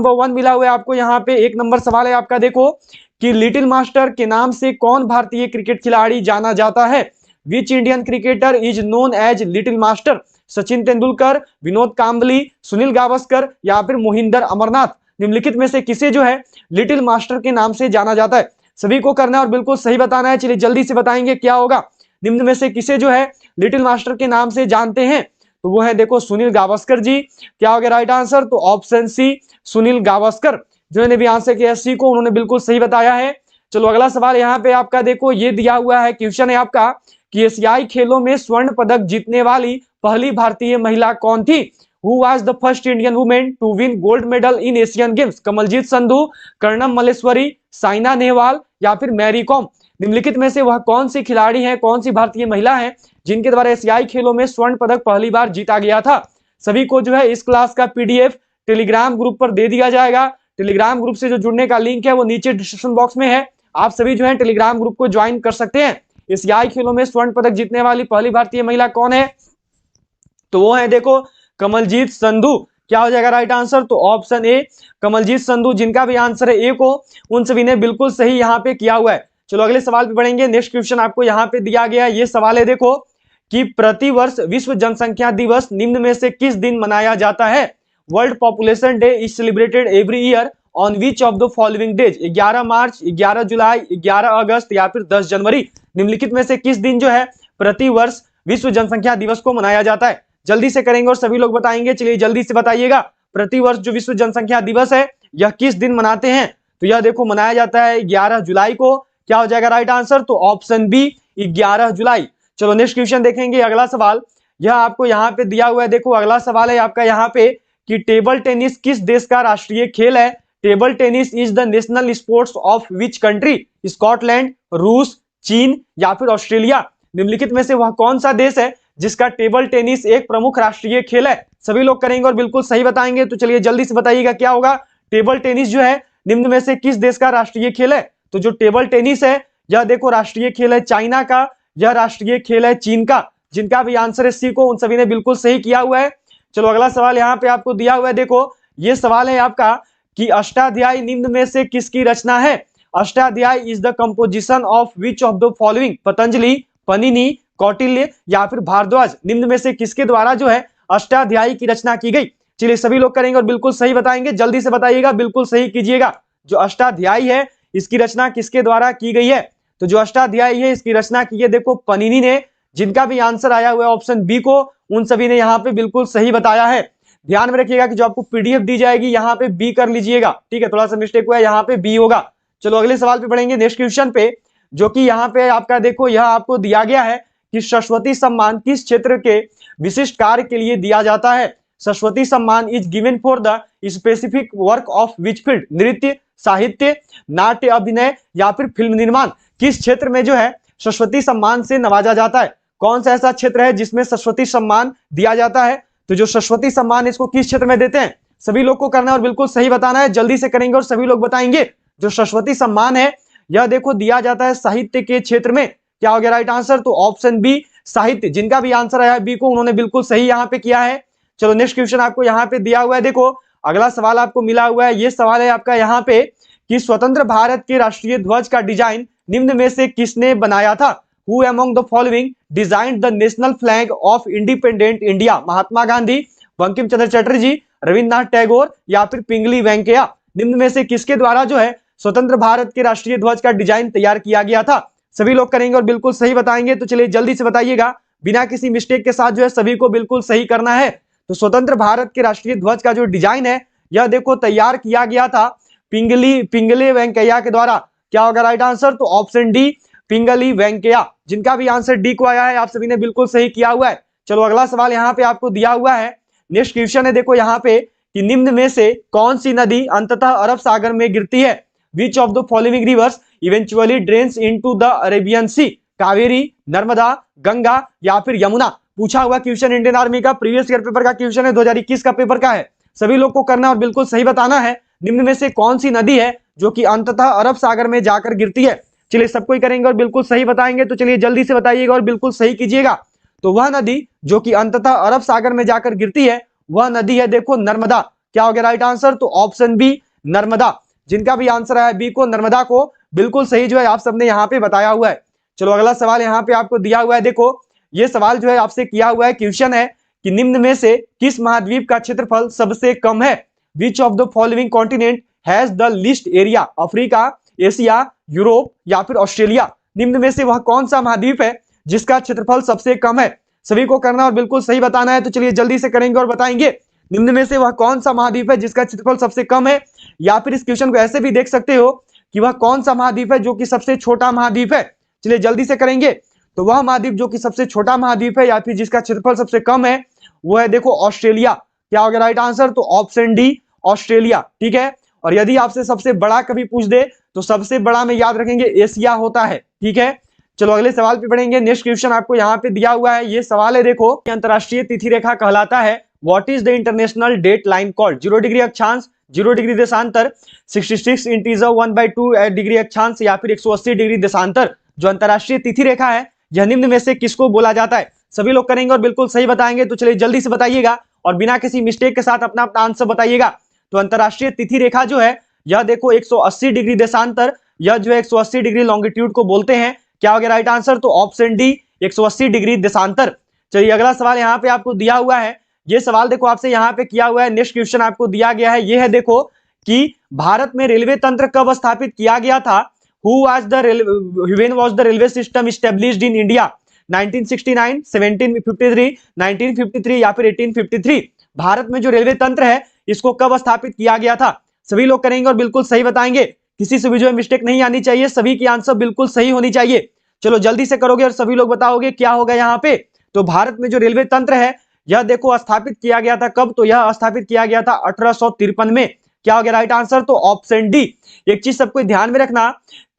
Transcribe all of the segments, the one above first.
Number 1 मिला हुआ है आपको यहाँ पे। 1 नंबर सवाल है आपका, देखो कि लिटिल मास्टर के नाम से कौन भारतीय क्रिकेट खिलाड़ी जाना जाता है? Which Indian cricketer is known as little master? Sachin Tendulkar, Vinod Kambli, Sunil Gavaskar या फिर मोहिंदर अमरनाथ? निम्नलिखित में से किसे जो है लिटिल मास्टर के नाम से जाना जाता है? सभी को करना है और बिल्कुल सही बताना है। चलिए जल्दी से बताएंगे क्या होगा। निम्न में से किसे जो है लिटिल मास्टर के नाम से जानते हैं? तो वो है देखो सुनील गावस्कर जी। क्या हो गया राइट आंसर? तो ऑप्शन सी सुनील गावस्कर। जिन्होंने भी आंसर किया सी को, उन्होंने बिल्कुल सही बताया है। चलो अगला सवाल यहाँ पे आपका देखो, ये दिया हुआ है, क्वेश्चन है आपका कि एशियाई खेलों में स्वर्ण पदक जीतने वाली पहली भारतीय महिला कौन थी? Who was the first Indian woman to win gold medal in Asian Games? Kamaljeet Sandhu, Karnam Malleswari, Saina Nehwal या फिर मैरी कॉम? निम्नलिखित में से वह कौन सी खिलाड़ी है, कौन सी भारतीय महिला है जिनके द्वारा एशियाई खेलों में स्वर्ण पदक पहली बार जीता गया था? सभी को जो है इस क्लास का पीडीएफ टेलीग्राम ग्रुप पर दे दिया जाएगा। टेलीग्राम ग्रुप से जो जुड़ने का लिंक है वो नीचे डिस्क्रिप्शन बॉक्स में है। आप सभी जो है टेलीग्राम ग्रुप को ज्वाइन कर सकते हैं। एशियाई खेलों में स्वर्ण पदक जीतने वाली पहली भारतीय महिला कौन है? तो वो है देखो कमलजीत संधू। क्या हो जाएगा राइट आंसर? तो ऑप्शन ए कमलजीत संधू। जिनका भी आंसर है ए को, उन सभी ने बिल्कुल सही यहाँ पे किया हुआ है। चलो अगले सवाल पे बढ़ेंगे। नेक्स्ट क्वेश्चन आपको यहाँ पे दिया गया है। ये सवाल है देखो कि प्रतिवर्ष विश्व जनसंख्या दिवस निम्न में से किस दिन मनाया जाता है? World population day is celebrated every year on which of the following days? 11 मार्च, 11 जुलाई, 11 अगस्त या फिर 10 जनवरी? निम्नलिखित में से किस दिन जो है प्रतिवर्ष विश्व जनसंख्या दिवस को मनाया जाता है? जल्दी से करेंगे और सभी लोग बताएंगे। चलिए जल्दी से बताइएगा, प्रतिवर्ष जो विश्व जनसंख्या दिवस है यह किस दिन मनाते हैं? तो यह देखो मनाया जाता है 11 जुलाई को। क्या हो जाएगा राइट आंसर? तो ऑप्शन बी 11 जुलाई। चलो नेक्स्ट क्वेश्चन देखेंगे। अगला सवाल यह आपको यहाँ पे दिया हुआ है। देखो अगला सवाल है आपका यहाँ पे कि टेबल टेनिस किस देश का राष्ट्रीय खेल है? Table tennis is the national sports of which country? Scotland, रूस, चीन या फिर ऑस्ट्रेलिया? निम्नलिखित में से वह कौन सा देश है जिसका टेबल टेनिस एक प्रमुख राष्ट्रीय खेल है? सभी लोग करेंगे और बिल्कुल सही बताएंगे। तो चलिए जल्दी से बताइएगा क्या होगा। टेबल टेनिस जो है निम्न में से किस देश का राष्ट्रीय खेल है? तो जो टेबल टेनिस है यह देखो राष्ट्रीय खेल है चाइना का, यह राष्ट्रीय खेल है चीन का। जिनका भी आंसर है सी को, उन सभी ने बिल्कुल सही किया हुआ है। चलो अगला सवाल यहाँ पे आपको दिया हुआ है। देखो ये सवाल है आपका कि अष्टाध्यायी निम्न में से किसकी रचना है? Ashtadhyayi is the composition of which of the following? Patanjali, Panini, Kautilya या फिर भारद्वाज? निम्न में से किसके द्वारा जो है अष्टाध्यायी की रचना की गई? चलिए सभी लोग करेंगे और बिल्कुल सही बताएंगे। जल्दी से बताइएगा, बिल्कुल सही कीजिएगा। जो अष्टाध्यायी है इसकी रचना किसके द्वारा की गई है? तो जो अष्टाध्यायी है इसकी रचना की है देखो पनिनी ने। जिनका भी आंसर आया हुआ है ऑप्शन बी को, उन सभी ने यहाँ पे बिल्कुल सही बताया है। ध्यान में रखिएगा कि जो आपको पीडीएफ दी जाएगी यहाँ पे बी कर लीजिएगा, ठीक है? थोड़ा सा मिस्टेक हुआ है, यहाँ पे बी होगा। चलो अगले सवाल पे बढ़ेंगे, नेक्स्ट क्वेश्चन पे, जो कि यहाँ पे आपका देखो यह आपको दिया गया है कि सरस्वती सम्मान किस क्षेत्र के विशिष्ट कार्य के लिए दिया जाता है? सरस्वती सम्मान is given for the specific work of which field? नृत्य, साहित्य, नाट्य अभिनय या फिर फिल्म निर्माण? किस क्षेत्र में जो है सरस्वती सम्मान से नवाजा जाता है? कौन सा ऐसा क्षेत्र है जिसमें सरस्वती सम्मान दिया जाता है? तो जो सरस्वती सम्मान इसको किस क्षेत्र में देते हैं? सभी लोग को करना है और बिल्कुल सही बताना है। जल्दी से करेंगे और सभी लोग बताएंगे। जो सरस्वती सम्मान है यह देखो दिया जाता है साहित्य के क्षेत्र में। क्या हो गया राइट आंसर? तो ऑप्शन बी साहित्य। जिनका भी आंसर आया बी को, उन्होंने बिल्कुल सही यहाँ पे किया है। चलो नेक्स्ट क्वेश्चन आपको यहाँ पे दिया हुआ है। देखो अगला सवाल आपको मिला हुआ है। ये सवाल है आपका यहाँ पे कि स्वतंत्र भारत के राष्ट्रीय ध्वज का डिजाइन निम्न में से किसने बनाया था? Who among the following designed the national flag of independent India? Mahatma Gandhi, Bankim Chandra Chatterjee, Rabindranath Tagore या फिर पिंगली वेंकैया? निम्न में से किसके द्वारा जो है स्वतंत्र भारत के राष्ट्रीय ध्वज का डिजाइन तैयार किया गया था? सभी लोग करेंगे और बिल्कुल सही बताएंगे। तो चलिए जल्दी से बताइएगा, बिना किसी मिस्टेक के साथ जो है सभी को बिल्कुल सही करना है। तो स्वतंत्र भारत के राष्ट्रीय ध्वज का जो डिजाइन है यह देखो तैयार किया गया था पिंगली वेंकैया के द्वारा। क्या होगा राइट आंसर? तो ऑप्शन डी पिंगली वेंकैया। जिनका भी आंसर डी को आया है आप सभी ने बिल्कुल सही किया हुआ है। चलो अगला सवाल यहाँ पे आपको दिया हुआ है। नेक्स्ट क्वेश्चन है देखो यहाँ पे कि निम्न में से कौन सी नदी अंततः अरब सागर में गिरती है? Which of the following rivers eventually drains into the Arabian Sea? Kaveri, Narmada, Ganga या फिर यमुना? पूछा हुआ क्वेश्चन इंडियन आर्मी का प्रीवियस ईयर पेपर का क्वेश्चन है, 2021 का पेपर का है। सभी लोग को करना और बिल्कुल सही बताना है। निम्न में से कौन सी नदी है जो कि अंततः अरब सागर में जाकर गिरती है? चलिए सबको ही करेंगे और बिल्कुल सही बताएंगे। तो चलिए जल्दी से बताइएगा और बिल्कुल सही कीजिएगा। तो वह नदी जो कि अंततः अरब सागर में जाकर गिरती है वह नदी है देखो नर्मदा। क्या हो गया राइट आंसर? तो ऑप्शन बी नर्मदा। जिनका भी आंसर आया बी को, नर्मदा को, बिल्कुल सही जो है आप सबने यहाँ पे बताया हुआ है। चलो अगला सवाल यहाँ पे आपको दिया हुआ है, देखो ये सवाल जो है आपसे किया हुआ है, क्वेश्चन है कि निम्न में से किस महाद्वीप का क्षेत्रफल सबसे कम है? Which of the following continent has the least area? Africa, Asia, Europe या फिर ऑस्ट्रेलिया? निम्न में से वह कौन सा महाद्वीप है जिसका क्षेत्रफल सबसे कम है? सभी को करना और बिल्कुल सही बताना है, तो चलिए जल्दी से करेंगे और बताएंगे। निम्न में से वह कौन सा महाद्वीप है जिसका क्षेत्रफल सबसे कम है? या फिर इस क्वेश्चन को ऐसे भी देख सकते हो कि वह कौन सा महाद्वीप है जो कि सबसे छोटा महाद्वीप है? चलिए जल्दी से करेंगे। तो वह महाद्वीप जो कि सबसे छोटा महाद्वीप है या फिर जिसका क्षेत्रफल सबसे कम है, वो है देखो ऑस्ट्रेलिया। क्या हो गया राइट आंसर? तो ऑप्शन डी ऑस्ट्रेलिया। ठीक है, और यदि आपसे सबसे बड़ा कभी पूछ दे तो सबसे बड़ा में याद रखेंगे एशिया होता है। ठीक है, चलो अगले सवाल पे बढ़ेंगे। नेक्स्ट क्वेश्चन आपको यहाँ पे दिया हुआ है, ये सवाल है देखो, अंतरराष्ट्रीय तिथि रेखा कहलाता है? What is the international date line called? 0 degree अक्षांश, 0 डिग्री देशांतर, 66 इंटीजर 1/2 डिग्री अक्षांश या फिर 180 डिग्री देशांतर? जो अंतरराष्ट्रीय तिथि रेखा है यह निम्न में से किसको बोला जाता है? सभी लोग करेंगे और बिल्कुल सही बताएंगे, तो चलिए जल्दी से बताइएगा और बिना किसी मिस्टेक के साथ अपना अपना आंसर बताइएगा। तो अंतरराष्ट्रीय तिथि रेखा जो है यह देखो 180 डिग्री देशांतर, यह जो है 180 डिग्री लॉन्गिट्यूड को बोलते हैं। क्या हो गया राइट आंसर? तो ऑप्शन डी 180 डिग्री देशांतर। चलिए अगला सवाल यहाँ पे आपको दिया हुआ है, ये सवाल देखो आपसे यहाँ पे किया हुआ है। नेक्स्ट क्वेश्चन आपको दिया गया है, ये है देखो कि भारत में रेलवे तंत्र कब स्थापित किया गया था? When was the railway system established in India? 1969, 1753, 1953 या फिर 1853? भारत में जो रेलवे तंत्र है इसको कब स्थापित किया गया था? सभी लोग करेंगे और बिल्कुल सही बताएंगे, किसी से भी जो है मिस्टेक नहीं आनी चाहिए, सभी की आंसर बिल्कुल सही होनी चाहिए। चलो जल्दी से करोगे और सभी लोग बताओगे क्या होगा यहाँ पे। तो भारत में जो रेलवे तंत्र है यह देखो स्थापित किया गया था कब? तो यह स्थापित किया गया था 1853 में। क्या हो गया राइट आंसर? तो ऑप्शन डी। एक चीज सबको ध्यान में रखना,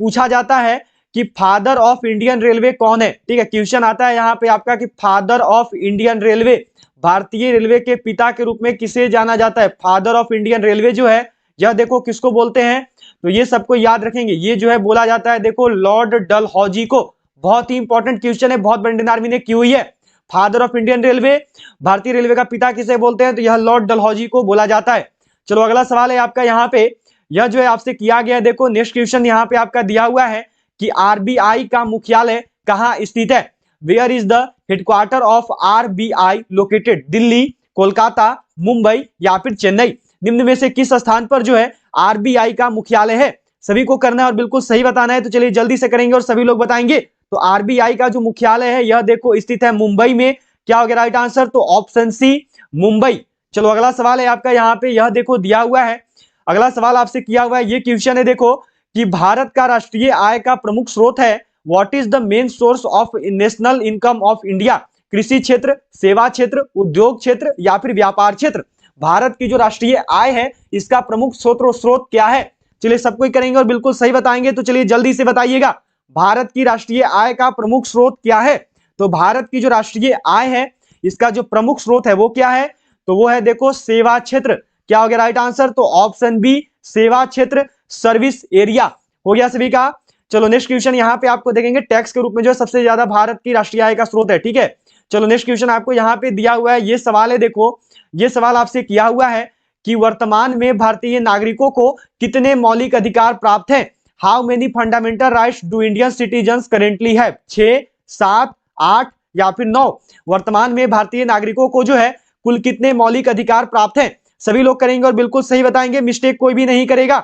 पूछा जाता है कि फादर ऑफ इंडियन रेलवे कौन है? ठीक है, क्वेश्चन आता है यहाँ पे आपका कि फादर ऑफ इंडियन रेलवे, भारतीय रेलवे के पिता के रूप में किसे जाना जाता है? फादर ऑफ इंडियन रेलवे जो है यह देखो किसको बोलते हैं? तो ये सबको याद रखेंगे, ये जो है बोला जाता है देखो लॉर्ड डलहौजी को। बहुत ही इंपॉर्टेंट क्वेश्चन है, बहुत इंडियन आर्मी ने की हुई है। फादर ऑफ इंडियन रेलवे, भारतीय रेलवे का पिता किसे बोलते हैं? तो यह लॉर्ड डलहौजी को बोला जाता है। चलो अगला सवाल है आपका यहाँ पे, यह जो है आपसे किया गया है, देखो नेक्स्ट क्वेश्चन यहाँ पे आपका दिया हुआ है कि आरबीआई का मुख्यालय कहाँ स्थित है? Where is the headquarter of RBI located? Delhi, Kolkata, Mumbai या फिर चेन्नई? निम्न में से किस स्थान पर जो है आरबीआई का मुख्यालय है? सभी को करना है और बिल्कुल सही बताना है, तो चलिए जल्दी से करेंगे और सभी लोग बताएंगे। तो आरबीआई का जो मुख्यालय है यह देखो स्थित है मुंबई में। क्या हो गया राइट आंसर? तो ऑप्शन सी मुंबई। चलो अगला सवाल है आपका यहाँ पे, यह देखो दिया हुआ है, अगला सवाल आपसे किया हुआ है, ये क्वेश्चन है देखो कि भारत का राष्ट्रीय आय का प्रमुख स्रोत है? What is the main source of national income of India? कृषि क्षेत्र, सेवा क्षेत्र, उद्योग क्षेत्र या फिर व्यापार क्षेत्र? भारत की जो राष्ट्रीय आय है इसका प्रमुख स्रोत क्या है? चलिए सबको करेंगे और बिल्कुल सही बताएंगे, तो चलिए जल्दी से बताइएगा, भारत की राष्ट्रीय आय का प्रमुख स्रोत क्या है? तो भारत की जो राष्ट्रीय आय है इसका जो प्रमुख स्रोत है वो क्या है? तो वो है देखो सेवा क्षेत्र। क्या हो गया राइट आंसर? तो ऑप्शन बी सेवा क्षेत्र, सर्विस एरिया। हो गया सभी का। चलो नेक्स्ट क्वेश्चन यहाँ पे आपको देखेंगे, टैक्स के रूप में जो सबसे ज्यादा भारत की राष्ट्रीय आय का स्रोत है। ठीक है, चलो नेक्स्ट क्वेश्चन आपको यहाँ पे दिया हुआ है, ये सवाल है देखो, ये सवाल आपसे किया हुआ है कि वर्तमान में भारतीय नागरिकों को कितने मौलिक अधिकार प्राप्त हैं? How many fundamental rights do Indian citizens currently have? 6, 7, 8 या फिर 9? वर्तमान में भारतीय नागरिकों को जो है कुल कितने मौलिक अधिकार प्राप्त हैं? सभी लोग करेंगे और बिल्कुल सही बताएंगे, मिस्टेक कोई भी नहीं करेगा।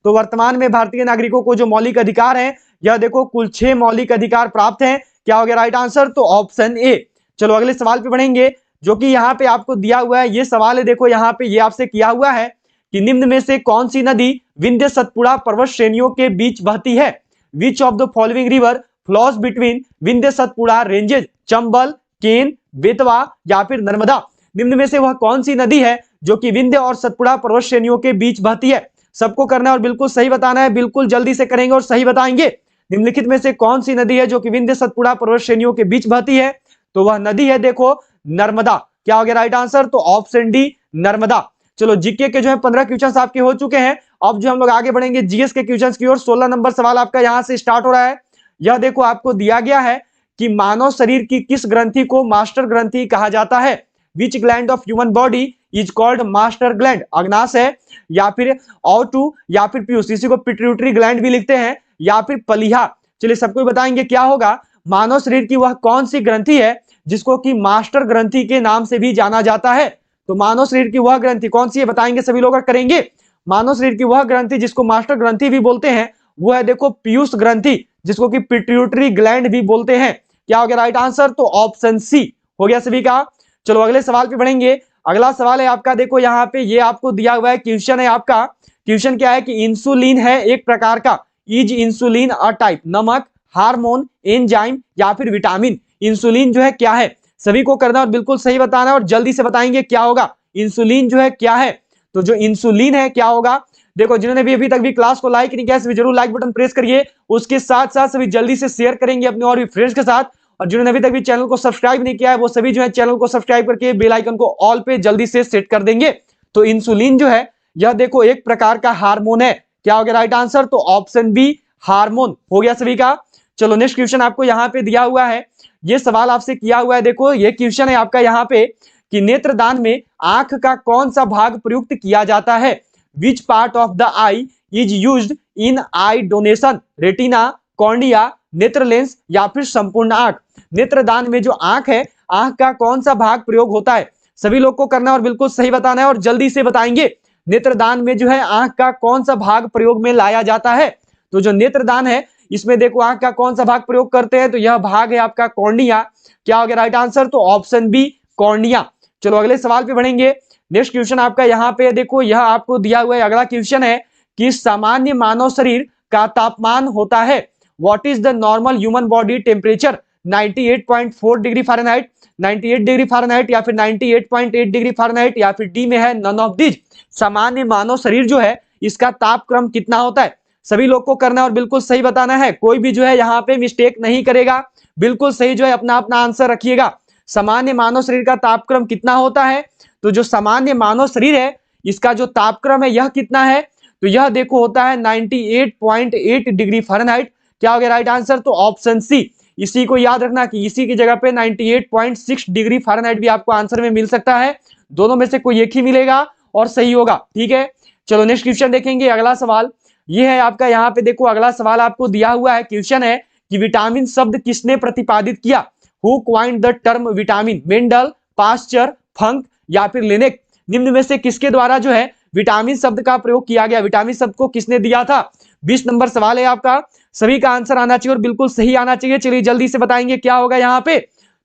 तो वर्तमान में भारतीय नागरिकों को जो मौलिक अधिकार है यह देखो कुल 6 मौलिक अधिकार प्राप्त हैं। क्या हो गया राइट आंसर? तो ऑप्शन ए। चलो अगले सवाल पे बढ़ेंगे, जो कि यहाँ पे आपको दिया हुआ है, ये सवाल है देखो यहाँ पे, ये आपसे किया हुआ है कि निम्न में से कौन सी नदी विंध्य सतपुड़ा पर्वत श्रेणियों के बीच बहती है? Which of the following river flows between Vindhya Satpura ranges? Chambal, Ken, Betwa या फिर नर्मदा? निम्न में से वह कौन सी नदी है जो कि विंध्य और सतपुड़ा पर्वत श्रेणियों के बीच बहती है? सबको करना है और बिल्कुल सही बताना है, बिल्कुल जल्दी से करेंगे और सही बताएंगे। निम्नलिखित में से कौन सी नदी है जो कि विंध्य सतपुड़ा पर्वत श्रेणियों के बीच बहती है? तो वह नदी है देखो नर्मदा। क्या हो गया राइट आंसर? तो ऑप्शन डी नर्मदा। चलो जीके के जो है 15 क्वेश्चन आपके हो चुके हैं। अब जो हम लोग आगे बढ़ेंगे जीएस के क्वेश्चन की ओर। 16 नंबर सवाल आपका यहां से स्टार्ट हो रहा है। यह देखो आपको दिया गया है कि मानव शरीर की किस ग्रंथि को मास्टर ग्रंथि कहा जाता है? Which gland of human body is called master gland, अग्नाशय है या फिर O2 या फिर पीयूष, इसी को पिट्यूटरी ग्लैंड भी लिखते हैं या फिर पलीहा। चलिए सबको बताएंगे क्या होगा, मानव शरीर की वह कौन सी ग्रंथि है जिसको कि मास्टर ग्रंथि के नाम से भी जाना जाता है। तो मानव शरीर की वह ग्रंथि कौन सी है बताएंगे सभी लोग करेंगे। मानव शरीर की वह ग्रंथि जिसको मास्टर ग्रंथि भी बोलते हैं वो है देखो पीयूष ग्रंथि, जिसको कि पिट्यूटरी ग्लैंड भी बोलते हैं। क्या हो गया राइट आंसर, तो ऑप्शन सी हो गया सभी का। चलो अगले सवाल पे बढ़ेंगे। अगला सवाल है आपका, देखो यहाँ पे ये आपको दिया हुआ है, क्वेश्चन है आपका, क्वेश्चन क्या है कि इंसुलिन है एक प्रकार का, इज इंसुलिन अ टाइप, नमक, हार्मोन, एंजाइम या फिर विटामिन। इंसुलिन जो है क्या है, सभी को करना और बिल्कुल सही बताना है और जल्दी से बताएंगे क्या होगा। इंसुलिन जो है क्या है, तो जो इंसुलिन है क्या होगा, देखो जिन्होंने भी अभी तक भी क्लास को लाइक नहीं किया सभी जरूर लाइक बटन प्रेस करिए, उसके साथ साथ सभी जल्दी से शेयर करेंगे अपने और भी फ्रेंड्स के साथ, और जिन्होंने अभी तक भी चैनल को सब्सक्राइब नहीं किया है वो सभी जो है चैनल को सब्सक्राइब करके बेल आइकन को ऑल पे जल्दी से सेट कर देंगे। तो इंसुलिन जो है यह देखो एक प्रकार का हार्मोन है। क्या हो गया राइट आंसर, तो ऑप्शन बी हार्मोन हो गया सभी का। चलो नेक्स्ट क्वेश्चन आपको यहाँ पे दिया हुआ है, ये सवाल आपसे किया हुआ है, देखो ये क्वेश्चन है आपका यहाँ पे कि नेत्रदान में आंख का कौन सा भाग प्रयुक्त किया जाता है, which part of the I is used in I donation, retina, cornea, नेत्र लेंस या फिर संपूर्ण आंख। नेत्रदान में जो आंख है, आंख का कौन सा भाग प्रयोग होता है, सभी लोग को करना है और बिल्कुल सही बताना है और जल्दी से बताएंगे। नेत्रदान में जो है आंख का कौन सा भाग प्रयोग में लाया जाता है, तो जो नेत्रदान है इसमें देखो आंख का कौन सा भाग प्रयोग करते हैं, तो यह भाग है आपका कॉर्निया। क्या हो गया राइट आंसर, तो ऑप्शन बी कॉर्निया। चलो अगले सवाल पे बढ़ेंगे। नेक्स्ट क्वेश्चन आपका यहाँ पे देखो, यह आपको दिया हुआ है, अगला क्वेश्चन है कि सामान्य मानव शरीर का तापमान होता है, what is the normal human body temperature, 98.4 degree Fahrenheit, 98 degree Fahrenheit या फिर 98.8 डिग्री फ़ारेनहाइट या फिर डी में है नन ऑफ दिस। सामान्य मानव शरीर जो है इसका तापक्रम कितना होता है, सभी लोग को करना है और बिल्कुल सही बताना है, कोई भी जो है यहाँ पे मिस्टेक नहीं करेगा, बिल्कुल सही जो है अपना अपना आंसर रखिएगा। सामान्य मानव शरीर का तापक्रम कितना होता है, तो जो सामान्य मानव शरीर है इसका जो तापक्रम है यह कितना है, तो यह देखो होता है 98.8 डिग्री फ़ारेनहाइट। क्या हो गया राइट आंसर, तो ऑप्शन सी। इसी को याद रखना कि इसी की जगह पे 98.6 डिग्री फ़ारेनहाइट भी आपको आंसर में मिल सकता है, दोनों में से कोई एक ही मिलेगा और सही होगा, ठीक है। चलो नेक्स्ट क्वेश्चन देखेंगे। अगला सवाल ये है आपका, यहाँ पे देखो अगला सवाल आपको दिया हुआ है, क्वेश्चन है कि विटामिन शब्द किसने प्रतिपादित किया, who coined the term vitamin, Mendel, Pasteur, Funk या फिर लिनेक। निम्न में से किसके द्वारा जो है विटामिन शब्द का प्रयोग किया गया, विटामिन शब्द को किसने दिया था। 20 नंबर सवाल है आपका, सभी का आंसर आना चाहिए और बिल्कुल सही आना चाहिए। चलिए जल्दी से बताएंगे क्या होगा यहाँ पे,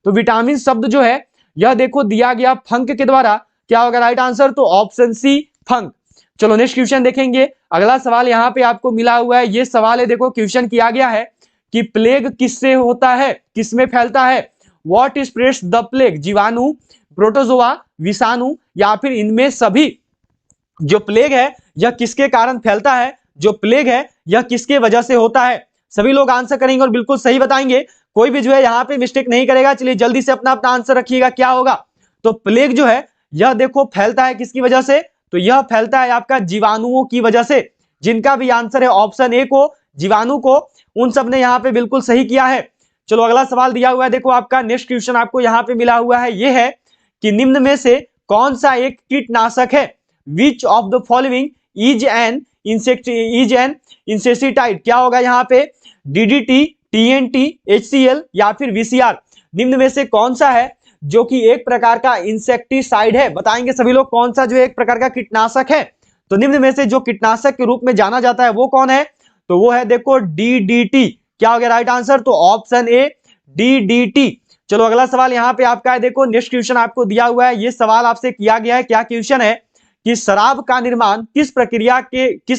तो विटामिन शब्द जो है यह देखो दिया गया फंक के द्वारा। क्या होगा राइट आंसर, तो ऑप्शन सी फंक। चलो नेक्स्ट क्वेश्चन देखेंगे। अगला सवाल यहाँ पे आपको मिला हुआ है, ये सवाल है देखो, क्वेश्चन किया गया है कि प्लेग किससे होता है, किसमें फैलता है, व्हाट स्प्रेड्स द प्लेग, जीवाणु, प्रोटोजोआ, विषाणु या फिर इनमें सभी। जो प्लेग है यह किसके कारण फैलता है, जो प्लेग है यह किसके वजह से होता है, सभी लोग आंसर करेंगे और बिल्कुल सही बताएंगे, कोई भी जो है यहाँ पे मिस्टेक नहीं करेगा। चलिए जल्दी से अपना अपना आंसर रखिएगा क्या होगा। तो प्लेग जो है यह देखो फैलता है किसकी वजह से, तो यह फैलता है आपका जीवाणुओं की वजह से। जिनका भी आंसर है ऑप्शन ए को, जीवाणु को, उन सब ने यहाँ पे बिल्कुल सही किया है। चलो अगला सवाल दिया हुआ है देखो आपका, नेक्स्ट क्वेश्चन आपको यहाँ पे मिला हुआ है, ये है कि निम्न में से कौन सा एक कीटनाशक है, which of the following is an insecticide. क्या होगा यहाँ पे, डीडीटी, टीएनटी, एचसीएल या फिर वीसीआर। निम्न में से कौन सा है जो कि एक प्रकार का इंसेक्टिसाइड है, बताएंगे सभी लोग कौन सा जो एक प्रकार का कीटनाशक है। तो निम्न में से जो कीटनाशक के रूप में जाना जाता है वो कौन है, तो वो है देखो डीडीटी। क्या हो गया राइट आंसर, तो ऑप्शन ए डीडीटी। चलो अगला सवाल यहाँ पे आपका है देखो, नेक्स्ट क्वेश्चन आपको दिया हुआ है, ये सवाल आपसे किया गया है, क्या क्वेश्चन है कि शराब का निर्माण किस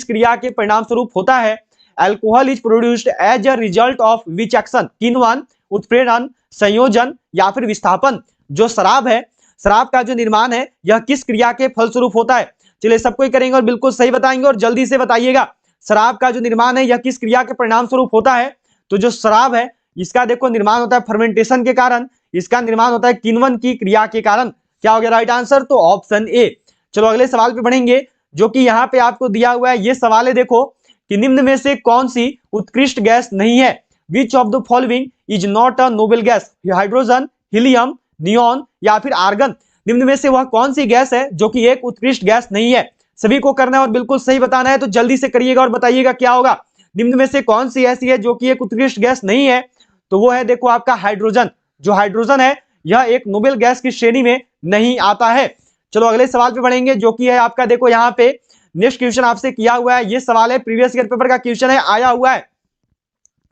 क्रिया के परिणाम स्वरूप होता है, alcohol is produced as a result of which action, किण्वन, उत्प्रेरण, संयोजन या फिर विस्थापन। जो शराब है, शराब का जो निर्माण है यह किस क्रिया के फलस्वरूप होता है। चलिए सबको ही करेंगे और बिल्कुल सही बताएंगे और जल्दी से बताइएगा, शराब का जो निर्माण है यह किस क्रिया के परिणाम स्वरूप होता है। तो जो शराब है इसका देखो निर्माण होता है फर्मेंटेशन के कारण, इसका निर्माण होता है किण्वन की क्रिया के कारण। क्या हो गया राइट आंसर, तो ऑप्शन ए। चलो अगले सवाल पे बढ़ेंगे, जो कि यहाँ पे आपको दिया हुआ है, ये सवाल है देखो कि निम्न में से कौन सी उत्कृष्ट गैस नहीं है, which of the following is not a noble gas, hydrogen, helium, neon या फिर आर्गन। निम्न में से वह कौन सी गैस है जो कि एक उत्कृष्ट गैस नहीं है? सभी को करना है और बिल्कुल सही बताना है, तो जल्दी से करिएगा और बताइएगा क्या होगा। निम्न में से कौन सी ऐसी है जो कि एक उत्कृष्ट गैस नहीं है? तो वो है देखो आपका हाइड्रोजन। जो हाइड्रोजन है यह एक नोबेल गैस की श्रेणी में नहीं आता है। चलो अगले सवाल पे बढ़ेंगे, जो कि है आपका देखो यहाँ पे नेक्स्ट क्वेश्चन आपसे किया हुआ है, ये सवाल है प्रीवियस ईयर पेपर का क्वेश्चन है, आया हुआ है।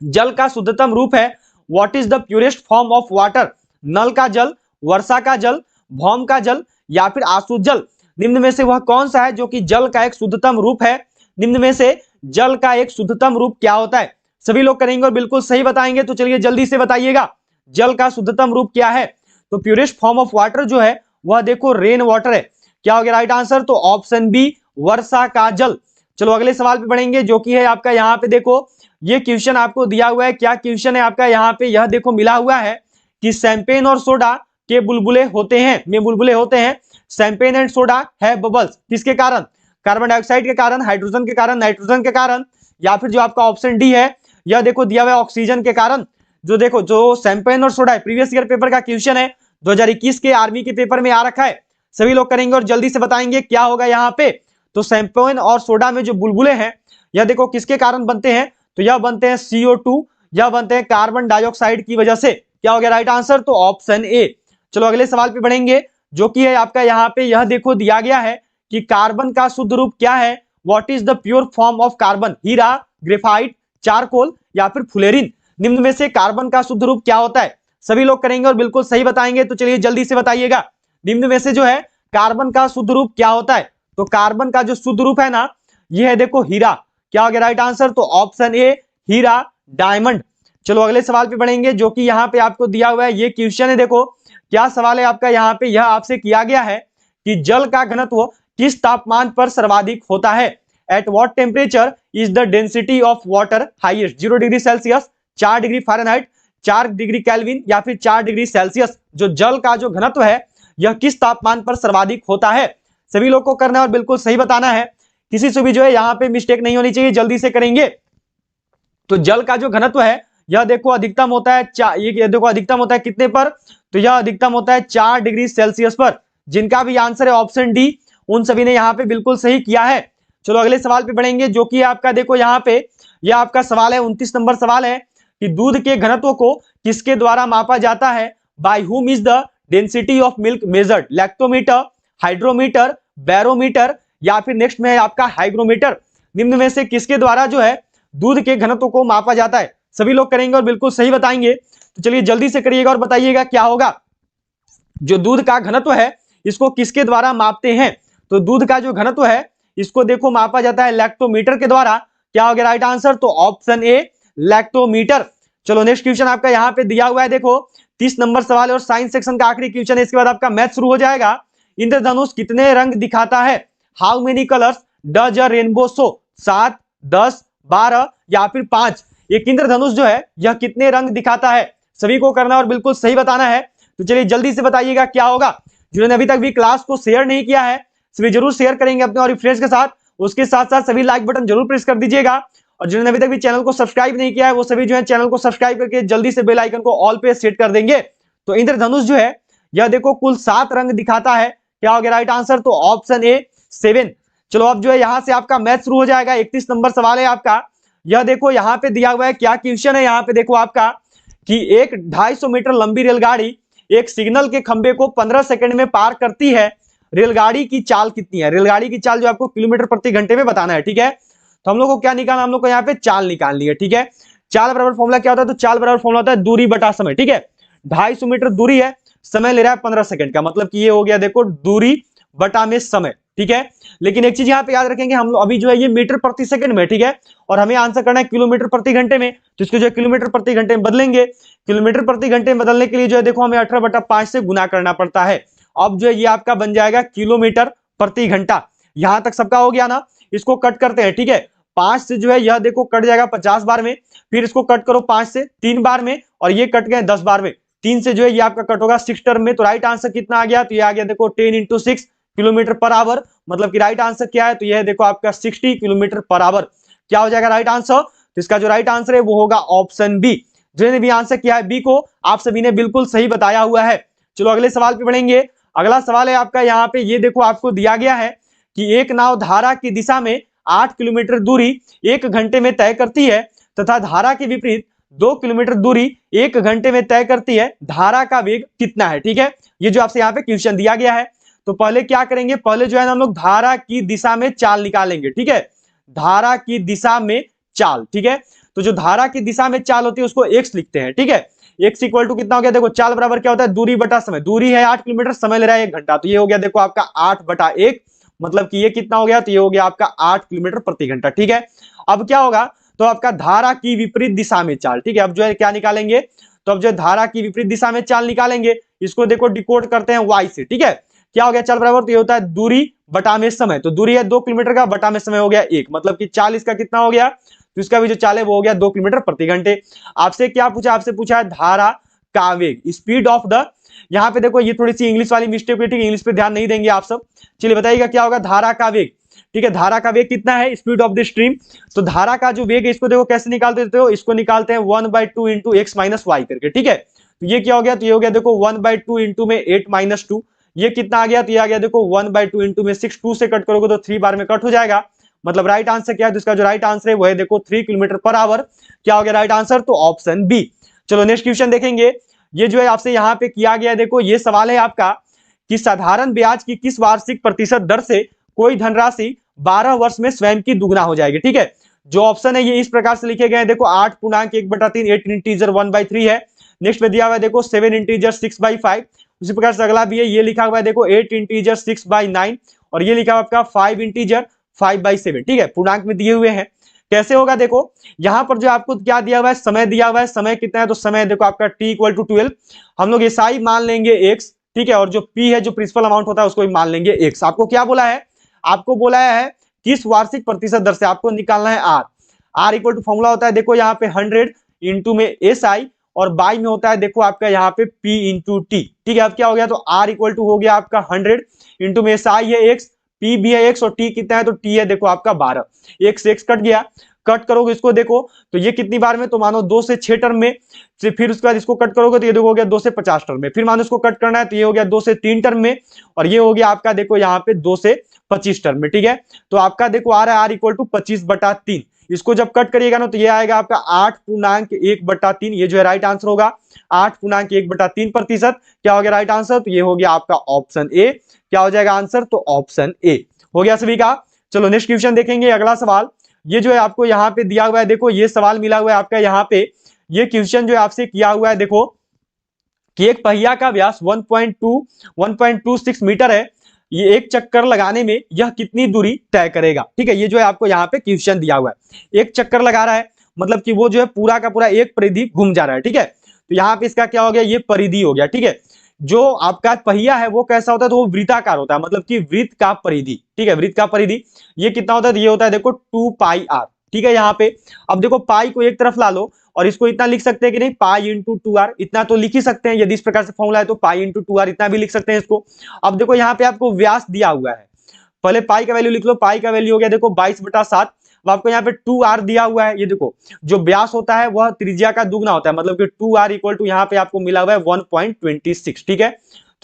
जल का शुद्धतम रूप है, what is the purest form of water? नल का जल, वर्षा का जल, भौम का जल या फिर आसुत जल? निम्न में से वह कौन सा है जो कि जल का एक शुद्धतम रूप है? निम्न में से जल का एक शुद्धतम रूप क्या होता है? सभी लोग करेंगे और बिल्कुल सही बताएंगे, तो चलिए जल्दी से बताइएगा जल का शुद्धतम रूप क्या है। तो प्योरेस्ट फॉर्म ऑफ वाटर जो है वह देखो रेन वाटर है। क्या हो गया राइट आंसर? तो ऑप्शन बी वर्षा का जल। चलो अगले सवाल पे बढ़ेंगे, जो कि है आपका यहाँ पे देखो ये क्वेश्चन आपको दिया हुआ है। क्या क्वेश्चन है आपका यहाँ पे? यह देखो मिला हुआ है कि शैंपेन और सोडा के बुलबुले होते हैं, में बुलबुले होते हैं। शैंपेन एंड सोडा है बबल्स, किसके कारण? कार्बन डाइऑक्साइड के कारण, हाइड्रोजन के कारण, नाइट्रोजन के कारण, या फिर जो आपका ऑप्शन डी है यह देखो दिया हुआ है ऑक्सीजन के कारण। जो देखो जो शैंपेन और सोडा है, प्रीवियस ईयर पेपर का क्वेश्चन है, 2021 के आर्मी के पेपर में आ रखा है। सभी लोग करेंगे और जल्दी से बताएंगे क्या होगा यहाँ पे। तो शैंपेन और सोडा में जो बुलबुले हैं यह देखो किसके कारण बनते हैं? तो यह बनते हैं CO2, यह बनते हैं कार्बन डाइऑक्साइड की वजह से। क्या हो गया राइट आंसर? तो ऑप्शन ए। चलो अगले सवाल पे बढ़ेंगे, जो कि है आपका यहाँ पे यह देखो दिया गया है कि कार्बन का शुद्ध रूप क्या है? What is the pure form of carbon? हीरा, ग्रेफाइट, चारकोल या फिर फ्लोरीन? निम्न में से कार्बन का शुद्ध रूप क्या होता है? सभी लोग करेंगे और बिल्कुल सही बताएंगे, तो चलिए जल्दी से बताइएगा निम्न में से जो है कार्बन का शुद्ध रूप क्या होता है? तो कार्बन का जो शुद्ध रूप है ना यह है देखो हीरा। क्या हो गया राइट आंसर? तो ऑप्शन ए हीरा, डायमंड। चलो अगले सवाल पे बढ़ेंगे, जो कि यहाँ पे आपको दिया हुआ है, ये क्वेश्चन है। देखो क्या सवाल है आपका यहाँ पे, यह आपसे किया गया है कि जल का घनत्व किस तापमान पर सर्वाधिक होता है? At what temperature is the density of water highest? 0 degree Celsius, 4 degree Fahrenheit, 4 degree kelvin या फिर 4 डिग्री सेल्सियस? जो जल का जो घनत्व है यह किस तापमान पर सर्वाधिक होता है? सभी लोग को करना है और बिल्कुल सही बताना है, किसी से भी जो है यहाँ पे मिस्टेक नहीं होनी चाहिए, जल्दी से करेंगे। तो जल का जो घनत्व है यह देखो अधिकतम होता है ये देखो अधिकतम होता है कितने पर? तो यह अधिकतम होता है 4 डिग्री सेल्सियस पर। जिनका भी आंसर है ऑप्शन डी, उन सभी ने यहाँ पे बिल्कुल सही किया है। चलो अगले सवाल पे बढ़ेंगे, जो कि आपका देखो यहाँ पे यह आपका सवाल है, 29 नंबर सवाल है कि दूध के घनत्व को किसके द्वारा मापा जाता है? By whom is the density of milk measured? Lactometer, hydrometer, barometer या फिर नेक्स्ट में है आपका हाइग्रोमीटर? निम्न में से किसके द्वारा जो है दूध के घनत्व को मापा जाता है? सभी लोग करेंगे और बिल्कुल सही बताएंगे, तो चलिए जल्दी से करिएगा और बताइएगा क्या होगा। जो दूध का घनत्व है इसको किसके द्वारा मापते हैं? तो दूध का जो घनत्व है इसको देखो मापा जाता है लैक्टोमीटर के द्वारा। क्या हो गया राइट आंसर? तो ऑप्शन ए लैक्टोमीटर। चलो नेक्स्ट क्वेश्चन आपका यहाँ पे दिया हुआ है, देखो 30 नंबर सवाल है और साइंस सेक्शन का आखिरी क्वेश्चन है, इसके बाद आपका मैथ शुरू हो जाएगा। इंद्रधनुष कितने रंग दिखाता है? How many colours does a rainbow show? 7, 10, 12 या फिर 5? एक इंद्रधनुष जो है यह कितने रंग दिखाता है? सभी को करना और बिल्कुल सही बताना है, तो चलिए जल्दी से बताइएगा क्या होगा। जिन्होंने अभी तक भी क्लास को शेयर नहीं किया है सभी जरूर शेयर करेंगे अपने और फ्रेंड्स के साथ, उसके साथ साथ सभी लाइक बटन जरूर प्रेस कर दीजिएगा। और जिन्होंने अभी तक भी चैनल को सब्सक्राइब नहीं किया है वो सभी जो है चैनल को सब्सक्राइब करके जल्दी से बेल आइकन को ऑल पे सेट कर देंगे। तो इंद्रधनुष जो है यह देखो कुल 7 रंग दिखाता है। क्या हो गया राइट आंसर? तो ऑप्शन ए 7। चलो अब जो है यहां से आपका मैथ शुरू हो जाएगा। 31 नंबर सवाल है आपका, यह देखो यहाँ पे दिया हुआ है, क्या क्वेश्चन है यहाँ पे देखो आपका कि एक 250 मीटर लंबी रेलगाड़ी एक सिग्नल के खंबे को 15 सेकंड में पार करती है, रेलगाड़ी की चाल कितनी है? रेलगाड़ी की चाल जो आपको किलोमीटर प्रति घंटे में बताना है, ठीक है। तो हम लोग को क्या निकालना, हम लोग को यहाँ पे चाल निकालनी है, ठीक है। चाल बराबर फॉर्मूला क्या होता है? तो चाल बराबर फॉर्मूला होता है दूरी बटा समय, ठीक है। 250 मीटर दूरी है, समय ले रहा है 15 सेकंड का, मतलब कि ये हो गया देखो दूरी बटा में समय, ठीक है। लेकिन एक चीज यहाँ पे याद रखेंगे, हम लोग अभी जो है ये मीटर प्रति सेकंड में, ठीक है, और हमें आंसर करना है किलोमीटर प्रति घंटे में, तो इसको जो है किलोमीटर प्रति घंटे में बदलेंगे। किलोमीटर प्रति घंटे में बदलने के लिए जो है देखो हमें 18/5 से गुना करना पड़ता है। अब जो है ये आपका बन जाएगा किलोमीटर प्रति घंटा। यहां तक सबका हो गया ना। इसको कट करते हैं, ठीक है। 5 से जो है यह देखो कट जाएगा 50 बार में, फिर इसको कट करो 5 से 3 बार में, और ये कट गए 10 बार में। 3 से जो है ये आपका कट होगा 6 टर्म में। तो राइट आंसर कितना आ गया? तो ये आ गया देखो 10 × 6 किलोमीटर पर आवर, मतलब कि राइट आंसर क्या है? तो यह देखो आपका 60 किलोमीटर पर आवर। क्या हो जाएगा राइट आंसर? तो इसका जो राइट आंसर है वो होगा ऑप्शन बी। जिन्होंने भी आंसर किया है बी को, आप सभी ने बिल्कुल सही बताया हुआ है। चलो अगले सवाल पे बढ़ेंगे। अगला सवाल है आपका यहाँ पे, ये देखो आपको दिया गया है कि एक नाव धारा की दिशा में 8 किलोमीटर दूरी 1 घंटे में तय करती है तथा धारा के विपरीत 2 किलोमीटर दूरी 1 घंटे में तय करती है, धारा का वेग कितना है। ठीक है, ये जो आपसे यहाँ पे क्वेश्चन दिया गया है। तो पहले क्या करेंगे, पहले जो है ना हम लोग धारा की दिशा में चाल निकालेंगे। ठीक है, धारा की दिशा में चाल। ठीक है, तो जो धारा की दिशा में चाल होती है उसको x लिखते हैं। ठीक है, x इक्वल टू कितना हो गया, देखो चाल बराबर क्या होता है, दूरी बटा समय। दूरी है 8 किलोमीटर, समय ले रहा है 1 घंटा, तो ये हो गया देखो आपका 8/1, मतलब कि ये कितना हो गया, तो ये हो गया आपका 8 किलोमीटर प्रति घंटा। ठीक है, अब क्या होगा, तो आपका धारा की विपरीत दिशा में चाल। ठीक है, अब जो है क्या निकालेंगे, तो अब जो धारा की विपरीत दिशा में चाल निकालेंगे, इसको देखो डिकोड करते हैं y से। ठीक है, क्या हो गया चाल बराबर, तो ये होता है दूरी बटा में समय। तो दूरी है 2 किलोमीटर का, बटा में समय हो गया 1, मतलब कि चाल इसका कितना हो गया, तो इसका भी जो चाल है वो हो गया 2 किलोमीटर प्रति घंटे। आपसे क्या पूछा, आपसे पूछा है धारा का वेग, स्पीड ऑफ द, यहाँ पे देखो ये थोड़ी सी इंग्लिश वाली मिस्टेक हुई थी, इंग्लिश पे ध्यान नहीं देंगे आप सब। चलिए बताइएगा क्या होगा, धारा का वेग। ठीक है, धारा का वेग कितना है, स्पीड ऑफ द स्ट्रीम। तो धारा का जो वेग है इसको देखो कैसे निकालते देते हो, इसको निकालते हैं 1/2 इंटू x माइनस वाई करके। ठीक है, तो ये क्या हो गया, तो ये हो गया देखो 1/2 इंटू में 8 - 2, ये कितना आ गया, तो ये आ गया देखो 1/2 इंटू में 6, 2 से कट करोगे तो 3 बार में कट हो जाएगा। मतलब राइट आंसर क्या है, तो इसका जो राइट आंसर है वो है देखो 3 किलोमीटर पर आवर। क्या हो गया राइट आंसर, तो ऑप्शन बी। चलो नेक्स्ट क्वेश्चन देखेंगे, ये जो है आपसे यहाँ पे किया गया है, देखो ये सवाल है आपका कि साधारण ब्याज की किस वार्षिक प्रतिशत दर से कोई धनराशि 12 वर्ष में स्वयं की दुगना हो जाएगी। ठीक है, जो ऑप्शन है ये इस प्रकार से लिखे गए हैं, देखो 8/1/3, 8 इंटीजर 1/3 है। नेक्स्ट में दिया हुआ है देखो 7 इंटीजर 6/5। उसी प्रकार से अगला भी है, ये लिखा हुआ है देखो 8 इंटीजर 6/9, और ये लिखा हुआ आपका 5 इंटीजर 5/7। ठीक है, पूर्णांक में दिए हुए हैं। कैसे होगा, देखो यहां पर जो आपको क्या दिया हुआ है, समय दिया हुआ है, समय कितना है, तो समय देखो आपका t = 12, हम लोग SI मान लेंगे x। ठीक है, और जो p है जो प्रिंसिपल अमाउंट होता है उसको भी मान लेंगे x। आपको क्या बोला है, आपको बोला है किस वार्षिक प्रतिशत दर से आपको निकालना है r इक्वल टू फॉर्मूला होता है देखो यहाँ पे 100 इंटू में SI, और बाई में होता है देखो आपका यहाँ पे p इंटू टी। ठीक है, अब क्या हो गया, तो r इक्वल टू हो गया आपका 100 इंटू में SI है x, p भी है x, और t कितना है, तो t है देखो आपका 12, x से x कट गया। कट करोगे इसको देखो तो ये कितनी बार में, तो मानो 2 से 6 टर्म में, फिर उसके बाद इसको कट करोगे तो ये देखो हो गया 2 से 50 टर्म में, फिर मानो इसको कट करना है तो ये हो गया 2 से 3 टर्म में, और ये हो गया आपका देखो यहाँ पे 2 से 25 टर्म में। ठीक है, तो आपका देखो आ रहा है r इक्वल टू 25/3। इसको जब कट करिएगा ना तो ये आएगा आपका 8/1/3, ये जो है राइट आंसर होगा 8/1/3%। क्या हो गया राइट आंसर, तो ये हो गया आपका ऑप्शन ए। क्या हो जाएगा आंसर, तो ऑप्शन ए हो गया सभी का। चलो नेक्स्ट क्वेश्चन देखेंगे, अगला सवाल ये जो है आपको यहाँ पे दिया हुआ है, देखो ये सवाल मिला हुआ है आपका यहाँ पे, ये क्वेश्चन जो है आपसे किया हुआ है देखो कि एक पहिया का व्यास 1.26 मीटर है, ये एक चक्कर लगाने में यह कितनी दूरी तय करेगा। ठीक है, ये जो है आपको यहाँ पे क्वेश्चन दिया हुआ है, एक चक्कर लगा रहा है, मतलब कि वो जो है पूरा का पूरा एक परिधि घूम जा रहा है। ठीक है, तो यहाँ पे इसका क्या हो गया, ये परिधि हो गया। ठीक है, जो आपका पहिया है वो कैसा होता है, तो वो वृत्ताकार होता है, मतलब कि वृत्त का परिधि। ठीक है, वृत्त का परिधि ये कितना होता है, तो ये होता है देखो 2πr। ठीक है, यहाँ पे अब देखो पाई को एक तरफ ला लो, और इसको इतना लिख सकते हैं कि नहीं, पाई इंटू 2r, इतना तो लिख ही सकते हैं। यदि इस प्रकार से फॉर्मूला है तो पाई इंटू 2r इतना भी लिख सकते हैं इसको। अब देखो यहाँ पे आपको व्यास दिया हुआ है, पहले पाई का वैल्यू लिख लो, पाई का वैल्यू हो गया देखो 22/7। अब आपको यहाँ पे 2r दिया हुआ है, ये देखो जो व्यास होता है वह त्रिज्या का दुगना होता है, मतलब कि 2r इक्वल टू यहाँ पे आपको मिला हुआ है 1.26। ठीक है,